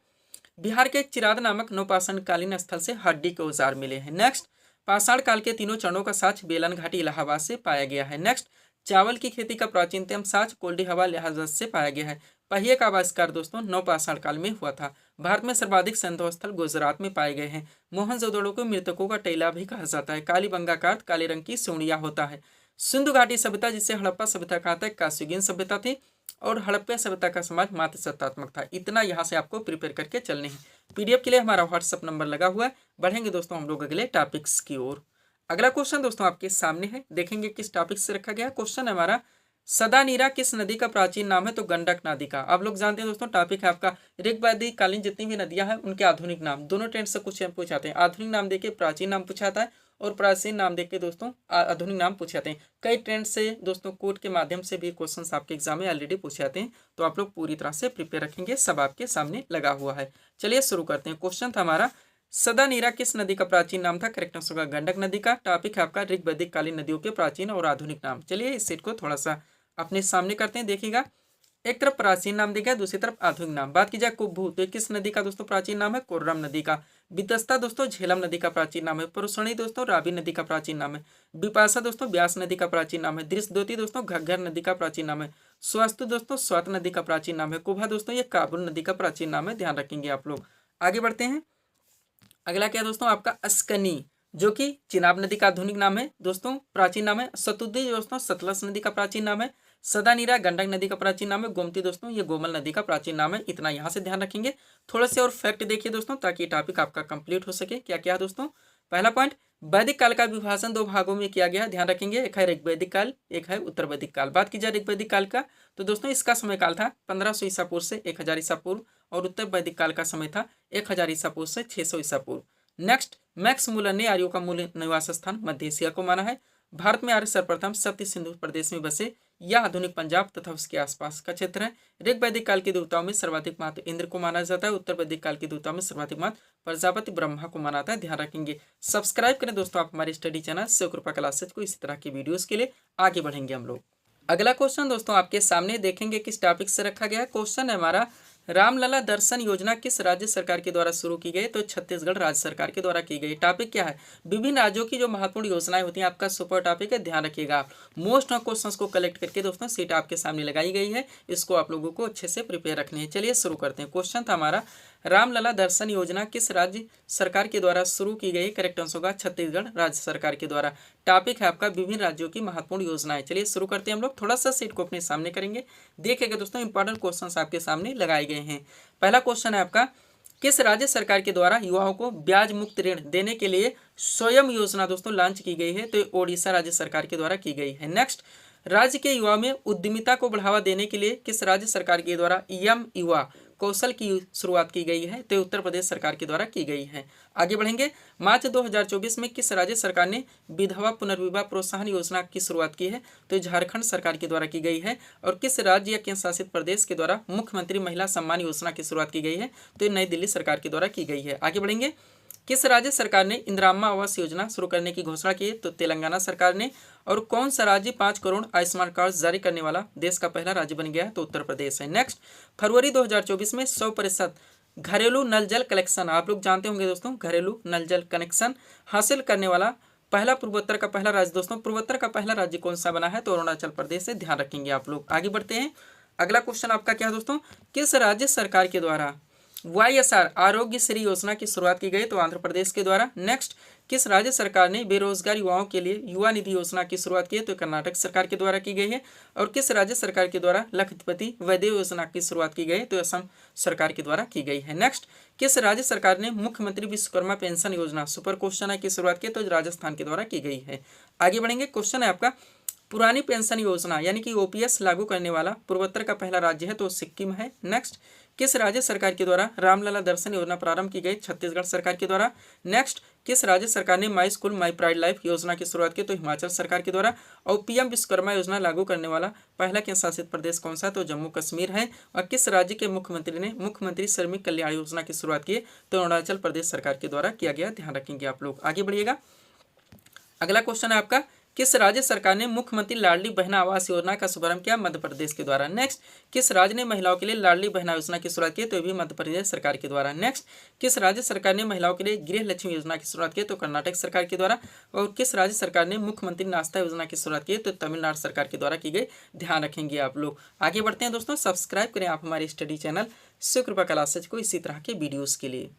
बिहार के चिराद नामक नवपाषाण कालीन स्थल से हड्डी के औजार मिले हैं। नेक्स्ट, पाषाण काल के तीनों चरणों का साक्ष्य बेलन घाटी इलाहाबाद से पाया गया है। नेक्स्ट, चावल की खेती का प्राचीनतम साक्ष्य कोल्डी हवा लिहाजा से पाया गया है। पहिए का आविष्कार दोस्तों नव पाषाण काल में हुआ था। भारत में सर्वाधिक संदोह स्थल गुजरात में पाए गए हैं। मोहनजोदड़ो को मृतकों का टेला भी कहा जाता है। कालीबंगा का अर्थ काले रंग की सोनिया होता है। सिंधु घाटी सभ्यता, जिसे हड़प्पा सभ्यता कहा था, कास्युगीन सभ्यता थी, और हड़प्पा सभ्यता का समाज मात्र सत्तात्मक था। इतना यहाँ से आपको प्रिपेयर करके चलने हैं। पीडीएफ के लिए हमारा व्हाट्सअप नंबर लगा हुआ है। बढ़ेंगे दोस्तों हम लोग अगले टॉपिक्स की ओर। अगला क्वेश्चन दोस्तों आपके सामने है, देखेंगे किस टॉपिक से रखा गया। क्वेश्चन है हमारा, सदानीरा किस नदी का प्राचीन नाम है? तो गंडक नदी का। आप लोग जानते हैं दोस्तों, टॉपिक है आपका ऋग्वैदिक कालीन जितनी भी नदियां हैं उनके आधुनिक नाम। दोनों ट्रेंड से कुछ पूछाते हैं, आधुनिक नाम देके प्राचीन नाम पूछाता है, और प्राचीन नाम देके दोस्तों आधुनिक नाम पूछाते हैं। कई ट्रेंड से दोस्तों कोड के माध्यम से भी क्वेश्चन आपके एग्जाम में ऑलरेडी पूछाते हैं, तो आप लोग पूरी तरह से प्रिपेयर रखेंगे, सब आपके सामने लगा हुआ है। चलिए शुरू करते हैं। क्वेश्चन था हमारा, सदानीरा किस नदी का प्राचीन नाम था? करेक्ट आंसर होगा गंडक नदी का। टॉपिक है आपका ऋग्वैदिक कालीन नदियों के प्राचीन और आधुनिक नाम। चलिए इस सेट को थोड़ा सा अपने सामने करते हैं। देखिएगा, एक तरफ प्राचीन नाम देखा, दूसरी तरफ आधुनिक नाम। बात की जाए कुब्भू, तो किस नदी का दोस्तों प्राचीन नाम है? कोर्रम नदी का। वितस्ता दोस्तों झेलम नदी का प्राचीन नाम है। परुषणी दोस्तों रावी नदी का प्राचीन नाम है। बिपाशा दोस्तों व्यास नदी का प्राचीन नाम है। दृष्टद्योति दोस्तों घग्गर नदी का प्राचीन नाम है। स्वस्तु दोस्तों स्वत नदी का प्राचीन नाम है। कुभा दोस्तों ये काबुल नदी का प्राचीन नाम है। ध्यान रखेंगे आप लोग। आगे बढ़ते हैं। अगला क्या दोस्तों आपका अस्कनी, जो कि चिनाब नदी का आधुनिक नाम है दोस्तों, प्राचीन नाम है। सतुद्दी दोस्तों सतलज नदी का प्राचीन नाम है। सदानीरा गंडक नदी का प्राचीन नाम है। गोमती दोस्तों ये गोमल नदी का प्राचीन नाम है। इतना यहाँ से ध्यान रखेंगे। थोड़े से और फैक्ट देखिए दोस्तों, ताकि टॉपिक आपका कंप्लीट हो सके। क्या क्या दोस्तों, पहला पॉइंट, वैदिक काल का विभाजन 2 भागों में किया गया। ध्यान रखेंगे, एक है ऋग्वैदिक काल, एक है उत्तर वैदिक काल। बात की जाए ऋग्वैदिक काल का, तो दोस्तों इसका समय काल था 1500 ईसा पूर्व से 1000 ईसा पूर्व, और उत्तर वैदिक काल का समय था 1000 ईसा पूर्व से 600 ईसा पूर्व। नेक्स्ट, मैक्स मुलर ने आर्यों का मूल निवास स्थान मध्य एशिया को माना है। भारत में आर्य सर्वप्रथम सप्त सिंधु प्रदेश में बसे, या आधुनिक पंजाब तथा उसके आसपास का क्षेत्र है। ऋग्वैदिक काल के देवताओं में सर्वाधिक महत्व इंद्र को माना जाता है। उत्तर वैदिक काल के देवताओं में सर्वाधिक महत्व प्रजापति ब्रह्मा को माना जाता है। ध्यान रखेंगे। सब्सक्राइब करें दोस्तों आप हमारे स्टडी चैनल शिव कृपा क्लासेज को, इसी तरह की वीडियोस के लिए आगे बढ़ेंगे हम लोग। अगला क्वेश्चन दोस्तों आपके सामने, देखेंगे किस टॉपिक से रखा गया है। क्वेश्चन है हमारा, रामलला दर्शन योजना किस राज्य सरकार के द्वारा शुरू की गई? तो छत्तीसगढ़ राज्य सरकार के द्वारा की गई। टॉपिक क्या है? विभिन्न राज्यों की जो महत्वपूर्ण योजनाएं होती हैं, आपका सुपर टॉपिक है, ध्यान रखिएगा। मोस्ट ऑफ क्वेश्चंस को कलेक्ट करके दोस्तों सीट आपके सामने लगाई गई है, इसको आप लोगों को अच्छे से प्रिपेयर रखने हैं। चलिए शुरू करते हैं। क्वेश्चन था हमारा, रामलला दर्शन योजना किस राज्य सरकार के द्वारा शुरू की गई? करेक्ट आंसर होगा छत्तीसगढ़ राज्य सरकार के द्वारा। टॉपिक है आपका विभिन्न राज्यों की महत्वपूर्ण योजनाएं। चलिए शुरू करते हैं हम लोग। थोड़ा सा सीट को अपने सामने करेंगे। देखिएगा दोस्तों, इंपॉर्टेंट क्वेश्चंस आपके सामने लगाए गए हैं। पहला क्वेश्चन है आपका, किस राज्य सरकार के द्वारा युवाओं को ब्याज मुक्त ऋण देने के लिए स्वयं योजना दोस्तों लॉन्च की गई है? तो ओडिशा राज्य सरकार के द्वारा की गई है। नेक्स्ट, राज्य के युवा में उद्यमिता को बढ़ावा देने के लिए किस राज्य सरकार के द्वारा यम युवा कौशल की शुरुआत की गई है? तो उत्तर प्रदेश सरकार के द्वारा की गई है। आगे बढ़ेंगे। मार्च 2024 में किस राज्य सरकार ने विधवा पुनर्विवाह प्रोत्साहन योजना की शुरुआत की है? तो झारखंड सरकार के द्वारा की गई है। और किस राज्य या केंद्र शासित प्रदेश के द्वारा मुख्यमंत्री महिला सम्मान योजना की शुरुआत की गई है? तो नई दिल्ली सरकार के द्वारा की गई है। आगे बढ़ेंगे। किस राज्य सरकार ने इंदिराम्मा आवास योजना शुरू करने की घोषणा की है? तो तेलंगाना सरकार ने। और कौन सा राज्य 5 करोड़ आयुष्मान कार्ड जारी करने वाला देश का पहला राज्य बन गया है? तो उत्तर प्रदेश है। नेक्स्ट, फरवरी 2024 में 100% घरेलू नल जल कलेक्शन, आप लोग जानते होंगे दोस्तों, घरेलू नल जल कनेक्शन हासिल करने वाला पहला पूर्वोत्तर का पहला राज्य दोस्तों, पूर्वोत्तर का पहला राज्य कौन सा बना है? तो अरुणाचल प्रदेश से। ध्यान रखेंगे आप लोग। आगे बढ़ते हैं। अगला क्वेश्चन आपका क्या है दोस्तों? किस राज्य सरकार के द्वारा YSR आरोग्य श्री योजना की शुरुआत की गई? तो आंध्र प्रदेश के द्वारा। नेक्स्ट, किस राज्य सरकार ने बेरोजगार युवाओं के लिए युवा निधि योजना की शुरुआत की है? तो कर्नाटक सरकार के द्वारा की गई है। और किस राज्य सरकार के द्वारा लखपति वैद्य योजना की शुरुआत की गई? तो असम सरकार के द्वारा की गई है। नेक्स्ट, किस राज्य सरकार ने मुख्यमंत्री विश्वकर्मा पेंशन योजना, सुपर क्वेश्चन है, की शुरुआत की? तो राजस्थान के द्वारा की गई है। आगे बढ़ेंगे। क्वेश्चन है आपका, पुरानी पेंशन योजना यानी कि OPS लागू करने वाला पूर्वोत्तर का पहला राज्य है? तो सिक्किम है। नेक्स्ट, किस राज्य सरकार के द्वारा रामलला दर्शन योजना प्रारंभ की गई? छत्तीसगढ़ सरकार के द्वारा। नेक्स्ट, किस राज्य सरकार ने my school my pride life योजना की शुरुआत की? तो हिमाचल सरकार के द्वारा। और PM विश्वकर्मा योजना लागू करने वाला पहला केंद्र शासित प्रदेश कौन सा? तो जम्मू कश्मीर है। और किस राज्य के मुख्यमंत्री ने मुख्यमंत्री श्रमिक कल्याण योजना की शुरुआत की? तो अरुणाचल प्रदेश सरकार के द्वारा किया गया। ध्यान रखेंगे आप लोग। आगे बढ़िएगा। अगला क्वेश्चन है आपका, किस राज्य सरकार ने मुख्यमंत्री लाडली बहना आवास योजना का शुभारंभ किया? मध्य प्रदेश के द्वारा। नेक्स्ट, किस राज्य ने महिलाओं के लिए लाडली बहना योजना की शुरुआत की? तो ये भी मध्य प्रदेश सरकार के द्वारा। नेक्स्ट, किस राज्य सरकार ने महिलाओं के लिए गृह लक्ष्मी योजना की शुरुआत की? तो कर्नाटक सरकार के द्वारा। और किस राज्य सरकार ने मुख्यमंत्री नाश्ता योजना की शुरुआत की? तो तमिलनाडु सरकार के द्वारा की गई। ध्यान रखेंगे आप लोग। आगे बढ़ते हैं दोस्तों। सब्सक्राइब करें आप हमारे स्टडी चैनल शिव कृपा क्लासेज को इसी तरह के वीडियोज़ के लिए।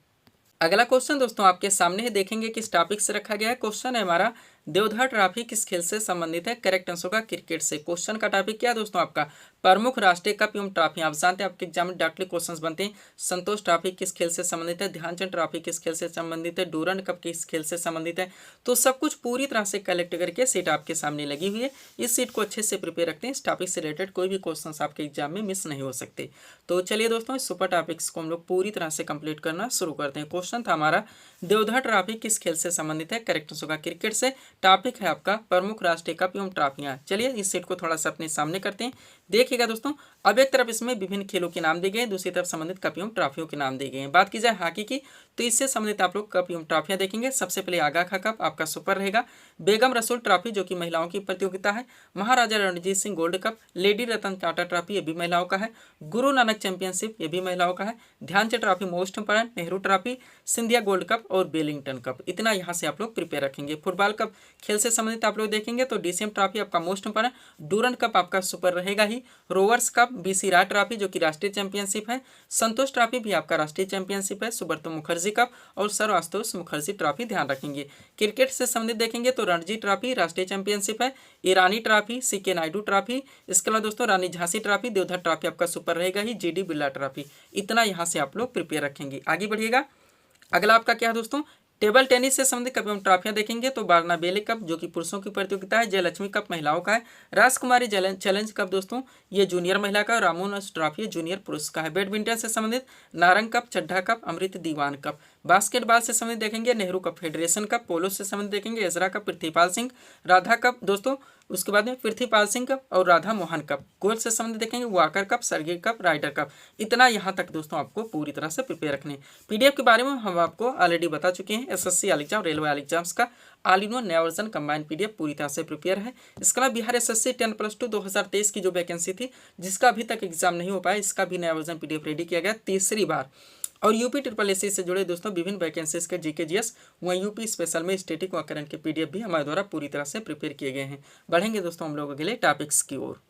अगला क्वेश्चन दोस्तों आपके सामने है, देखेंगे किस टॉपिक से रखा गया है। क्वेश्चन है हमारा, देवधर ट्रॉफी किस खेल से संबंधित है? करेक्ट आंसर होगा क्रिकेट से। क्वेश्चन का टॉपिक क्या है दोस्तों आपका? प्रमुख राष्ट्रीय कप एवं ट्रॉफी। आप जानते हैं आपके एग्जाम में डायरेक्टली क्वेश्चंस बनते हैं। संतोष ट्रॉफी किस खेल से संबंधित है? ध्यानचंद ट्रॉफी किस खेल से संबंधित है? डूरंड कप किस खेल से संबंधित है? तो सब कुछ पूरी तरह से कलेक्ट करके सीट आपके सामने लगी हुई है। इस सीट को अच्छे से प्रिपेयर रखते हैं। इस टॉपिक से रिलेटेड कोई भी क्वेश्चन आपके एग्जाम में मिस नहीं हो सकते। तो चलिए दोस्तों, इस सुपर टॉपिक्स को हम लोग पूरी तरह से कंप्लीट करना शुरू करते हैं। क्वेश्चन था हमारा, देवधर ट्रॉफी किस खेल से संबंधित है? करेक्ट आंसर होगा क्रिकेट से। टॉपिक है आपका प्रमुख राष्ट्रीय कप एवं ट्रॉफियां। चलिए इस सेट को थोड़ा सा अपने सामने करते हैं। देखिएगा दोस्तों, अब एक तरफ इसमें विभिन्न खेलों के नाम दिए गए हैं, दूसरी तरफ संबंधित कप एवं ट्रॉफियों के नाम दिए गए हैं। बात की जाए हॉकी की, तो इससे संबंधित आप लोग कप एवं ट्रॉफियां देखेंगे। सबसे पहले आगा खा कप आपका सुपर रहेगा। बेगम रसूल ट्रॉफी जो कि महिलाओं की प्रतियोगिता है। Maharaja Ranjit Singh gold cup. Lady Ratan Tata trophy, ये भी महिलाओं का है। गुरु नानक चैंपियनशिप, ये भी महिलाओं का है। Dhyan Chand trophy most important. Nehru trophy, Scindia gold cup और बेलिंगटन कप। इतना यहाँ से आप लोग प्रिपेयर रखेंगे। फुटबॉल कप खेल से संबंधित आप लोग देखेंगे तो DCM ट्रॉफी आपका मोस्ट इंपोर्टेंट। डूरंड कप आपका सुपर रहेगा ही। रोवर्स कप, BC राय ट्रॉफी जो कि राष्ट्रीय चैंपियनशिप है। संतोष ट्रॉफी भी आपका राष्ट्रीय चैंपियनशिप है। सुब्रतो मुखर्जी कप और सर्वास्तोष मुखर्जी ट्रॉफी ध्यान रखेंगे। क्रिकेट से संबंधित देखेंगे तो रणजी ट्रॉफी राष्ट्रीय चैंपियनशिप है। ईरानी ट्रॉफी, CK नायडू ट्रॉफी, इसके अलावा दोस्तों रानी झांसी ट्रॉफी, देवधर ट्रॉफी आपका सुपर रहेगा ही। GD Birla trophy. इतना यहाँ से आप लोग प्रिपेयर रखेंगे। आगे बढ़िएगा। अगला आपका क्या है दोस्तों? टेबल टेनिस से संबंधित कप एवं ट्रॉफियां देखेंगे तो बारना बेले कप जो कि पुरुषों की प्रतियोगिता है। जयलक्ष्मी कप महिलाओं का है। राजकुमारी चैलेंज कप दोस्तों ये जूनियर महिला का। रामोनस ट्रॉफी जूनियर पुरुष का है। बैडमिंटन से संबंधित नारंग कप, चड्ढा कप, अमृत दीवान कप। बास्केटबॉल से संबंधित देखेंगे नेहरू कप फेडरेशन कप। पोलो से संबंधित देखेंगे Ezra cup, Prithvipal Singh, Radha cup दोस्तों, उसके बाद में पृथ्वीपाल सिंह कप और राधा मोहन कप। गोल्फ से संबंधित देखेंगे वाकर कप, सर्गे कप, राइडर कप। इतना यहाँ तक दोस्तों आपको पूरी तरह से प्रिपेयर रखने। PDF के बारे में हम आपको ऑलरेडी बता चुके हैं। SSC वाले एग्जाम, रेलवे वाले एग्जाम्स का ऑल इन वन नया वर्जन कंबाइंड PDF पूरी तरह से प्रिपेयर है। इसके अलावा बिहार SSC 10+2 2023 की जो वैकेंसी थी जिसका अभी तक एग्जाम नहीं हो पाया, इसका भी नया वर्जन PDF रेडी किया गया तीसरी बार। और UP SSC से जुड़े दोस्तों विभिन्न वैकेंसीज के GK GS वहीं UP स्पेशल में स्टैटिक व करंट के PDF भी हमारे द्वारा पूरी तरह से प्रिपेयर किए गए हैं। बढ़ेंगे दोस्तों हम लोगों के लिए टॉपिक्स की ओर।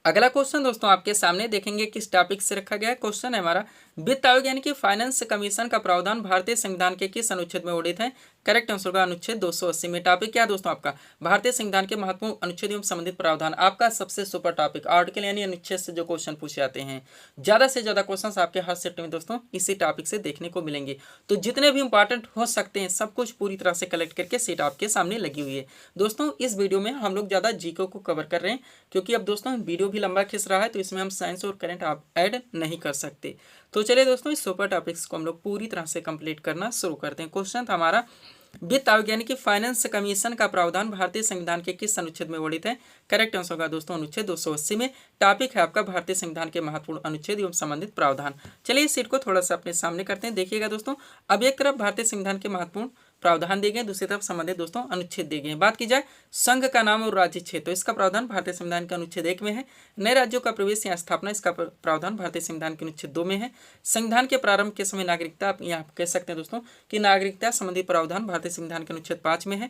अगला क्वेश्चन दोस्तों आपके सामने देखेंगे किस टॉपिक से रखा गया है। क्वेश्चन है हमारा, वित्त आयोग यानी कि फाइनेंस कमीशन का प्रावधान भारतीय संविधान के किस अनुच्छेद में उल्लिखित है? करेक्ट आंसर होगा अनुच्छेद 280 में। टॉपिक क्या है दोस्तों आपका, भारतीय संविधान के महत्वपूर्ण अनुच्छेद एवं संबंधित प्रावधान। आपका सबसे सुपर टॉपिक आर्टिकल यानी अनुच्छेद से जो क्वेश्चन पूछे जाते हैं, ज्यादा से ज्यादा क्वेश्चंस आपके हर शिफ्ट में दोस्तों इसी टॉपिक से देखने को मिलेंगे। तो जितने भी इंपॉर्टेंट हो सकते हैं सब कुछ पूरी तरह से कलेक्ट करके सीट आपके सामने लगी हुई है। दोस्तों इस वीडियो में हम लोग ज्यादा जीके को कवर कर रहे हैं, क्योंकि अब दोस्तों वीडियो भी लंबा खिंच रहा है, तो इसमें हम साइंस और करंट आप ऐड नहीं कर सकते। तो चलिए दोस्तों इस सुपर टॉपिक्स को हम लोग पूरी तरह से कंप्लीट करना शुरू करते हैं। क्वेश्चन था हमारा, वित्त आयोग यानी कि फाइनेंस कमीशन का प्रावधान भारतीय संविधान के किस अनुच्छेद में वर्णित है? करेक्ट आंसर होगा दोस्तों अनुच्छेद 280 में। टॉपिक है आपका भारतीय संविधान के महत्वपूर्ण अनुच्छेद एवं संबंधित प्रावधान। चलिए इस सीट को थोड़ा सा अपने सामने करते हैं। देखिएगा दोस्तों, अब एक तरफ भारतीय संविधान के महत्वपूर्ण प्रावधान दिए गए, दूसरी तरफ संबंधित दोस्तों अनुच्छेद दिए गए। बात की जाए संघ का नाम और राज्य क्षेत्र, तो इसका प्रावधान भारतीय संविधान के अनुच्छेद 1 में है। नए राज्यों का प्रवेश या स्थापना, इसका प्रावधान भारतीय संविधान के अनुच्छेद 2 में है। संविधान के प्रारंभ के समय नागरिकता, आप यहाँ कह सकते हैं दोस्तों कि नागरिकता संबंधी प्रावधान भारतीय संविधान के अनुच्छेद 5 में है।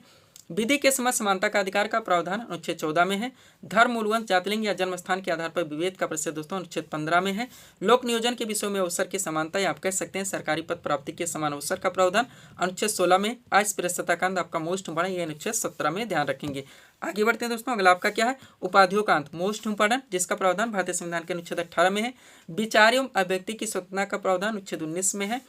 विधि के समय समानता का अधिकार का प्रावधान अनुच्छेद 14 में है। धर्म, मूलवंश, जातिलिंग या जन्म स्थान के आधार पर विभेद का प्रतिषेध दोस्तों अनुच्छेद 15 में है। लोक नियोजन के विषयों में अवसर की समानता या आप कह सकते हैं सरकारी पद प्राप्ति के समान अवसर का प्रावधान अनुच्छेद 16 में। अस्पृश्यता कांड आपका मोस्ट इंपॉर्टेंट, ये अनुच्छेद 17 में ध्यान रखेंगे। आगे बढ़ते हैं दोस्तों, अगला आपका क्या है, उपाधियों का अंत मोस्ट इंपॉर्टेंट, जिसका प्रावधान भारतीय संविधान के अनुच्छेद 18 में है। विचार एवं अभिव्यक्ति की स्वतंत्रता का प्रावधान अनुच्छेद 19 में है।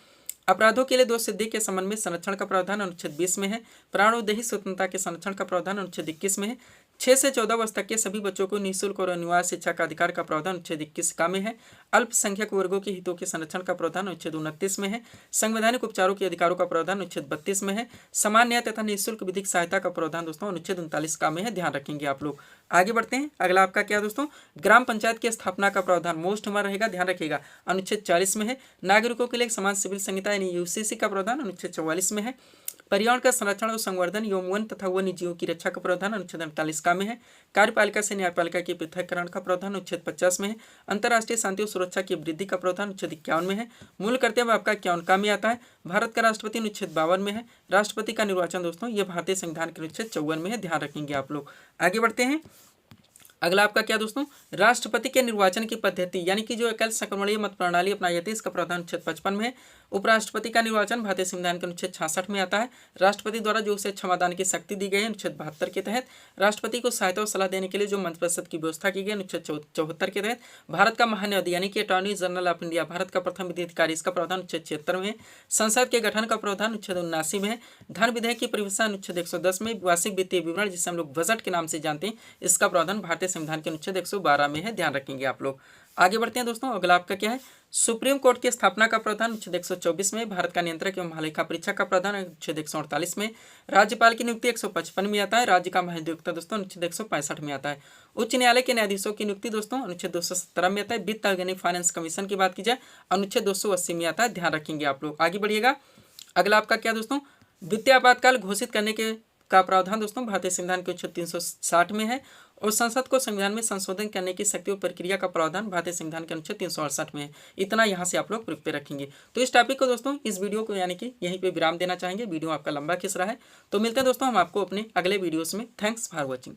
अपराधों के लिए दोष सिद्धि के संबंध में संरक्षण का प्रावधान अनुच्छेद 20 में है। प्राणोदेही स्वतंत्रता के संरक्षण का प्रावधान अनुच्छेद 21 में है। 6 से 14 वर्ष तक के सभी बच्चों को निःशुल्क और अनिवार्य शिक्षा का अधिकार का प्रावधान अनुच्छेद 21 का में है। अल्पसंख्यक वर्गों के हितों के संरक्षण का प्रावधान अनुच्छेद 29 में है। संवैधानिक उपचारों के अधिकारों का प्रावधान अनुच्छेद 32 में है। समान न्याय तथा निःशुल्क विधिक सहायता का प्रावधान दोस्तों अनुच्छेद 39 का में है, ध्यान रखेंगे आप लोग। आगे बढ़ते हैं, अगला आपका क्या दोस्तों, ग्राम पंचायत की स्थापना का प्रावधान मोस्ट हमारा रहेगा, ध्यान रखिएगा अनुच्छेद 40 में है। नागरिकों के लिए समान सिविल संहिता यानी यूसीसी का प्रावधान अनुच्छेद 44 में है। पर्यावरण का संरक्षण और संवर्धन एवं वन तथा वन्य जीवों की रक्षा का प्रावधान अनुच्छेद 48 का में है। कार्यपालिका से न्यायपालिका के पृथककरण का प्रावधान अनुच्छेद 50 में है। अंतर्राष्ट्रीय शांति और सुरक्षा की वृद्धि का प्रावधान अनुच्छेद 51 में है। मूल कर्तव्य आपका 51 का में आता है। भारत का राष्ट्रपति अनुच्छेद 52 में है। राष्ट्रपति का निर्वाचन दोस्तों ये भारतीय संविधान के अनुच्छेद 54 में है, ध्यान रखेंगे आप लोग। आगे बढ़ते हैं, अगला आपका क्या दोस्तों, राष्ट्रपति के निर्वाचन की पद्धति यानी कि जो एकल संक्रमणीय मत प्रणाली अपनाई जाती है, इसका प्रावधान अनुच्छेद 55 में है। उपराष्ट्रपति का निर्वाचन भारतीय संविधान के अनुच्छेद 66 में आता है। राष्ट्रपति द्वारा जो उसे क्षमादान की शक्ति दी गई है अनुच्छेद 72 के तहत। राष्ट्रपति को सहायता और सलाह देने के लिए जो मंत्रिपरिषद की व्यवस्था की गई अनुच्छेद 74 के तहत। भारत का महान्यायाधीश यानी कि attorney general of India, Bharat का प्रथम विधि अधिकारी, इसका प्रावधान अनुच्छेद 76 में है। संसद के गठन का प्रावधान अनुच्छेद 79 में है। धन विधेयक की परिभाषा अनुच्छेद 110 में। वार्षिक वित्तीय विवरण जिसे हम लोग बजट के नाम से जानते हैं, इसका प्रावधान भारतीय संविधान के अनुच्छेद 112 में है, ध्यान रखेंगे आप लोग। आगे बढ़ते हैं दोस्तों, अगला आपका क्या है, सुप्रीम कोर्ट की स्थापना का प्रावधान अनुच्छेद 124 में। भारत का नियंत्रक एवं महालेखा परीक्षक का प्रावधान अनुच्छेद 148 में। राज्यपाल की नियुक्ति 155 में आता है। राज्य का महाधिवक्ता दोस्तों अनुच्छेद 165 में आता है। उच्च न्यायालय के न्यायाधीशों की नियुक्ति दोस्तों अनुच्छेद 217 में आता है। वित्त आयोग यानी फाइनेंस कमीशन की बात की जाए अनुच्छेद 280 में आता है, ध्यान रखेंगे आप लोग। आगे बढ़िएगा, अगला आपका क्या दोस्तों, वित्तीय आपातकाल घोषित करने के का प्रावधान दोस्तों भारतीय संविधान के अनुच्छेद 360 में है। और संसद को संविधान में संशोधन करने की शक्ति और प्रक्रिया का प्रावधान भारतीय संविधान के अनुच्छेद 368 में है। इतना यहाँ से आप लोग प्रिपेयर रखेंगे। तो इस टॉपिक को दोस्तों, इस वीडियो को यानी कि यहीं पे विराम देना चाहेंगे। वीडियो आपका लंबा खिंच रहा है, तो मिलते हैं दोस्तों हम आपको अपने अगले वीडियोस में। Thanks for watching.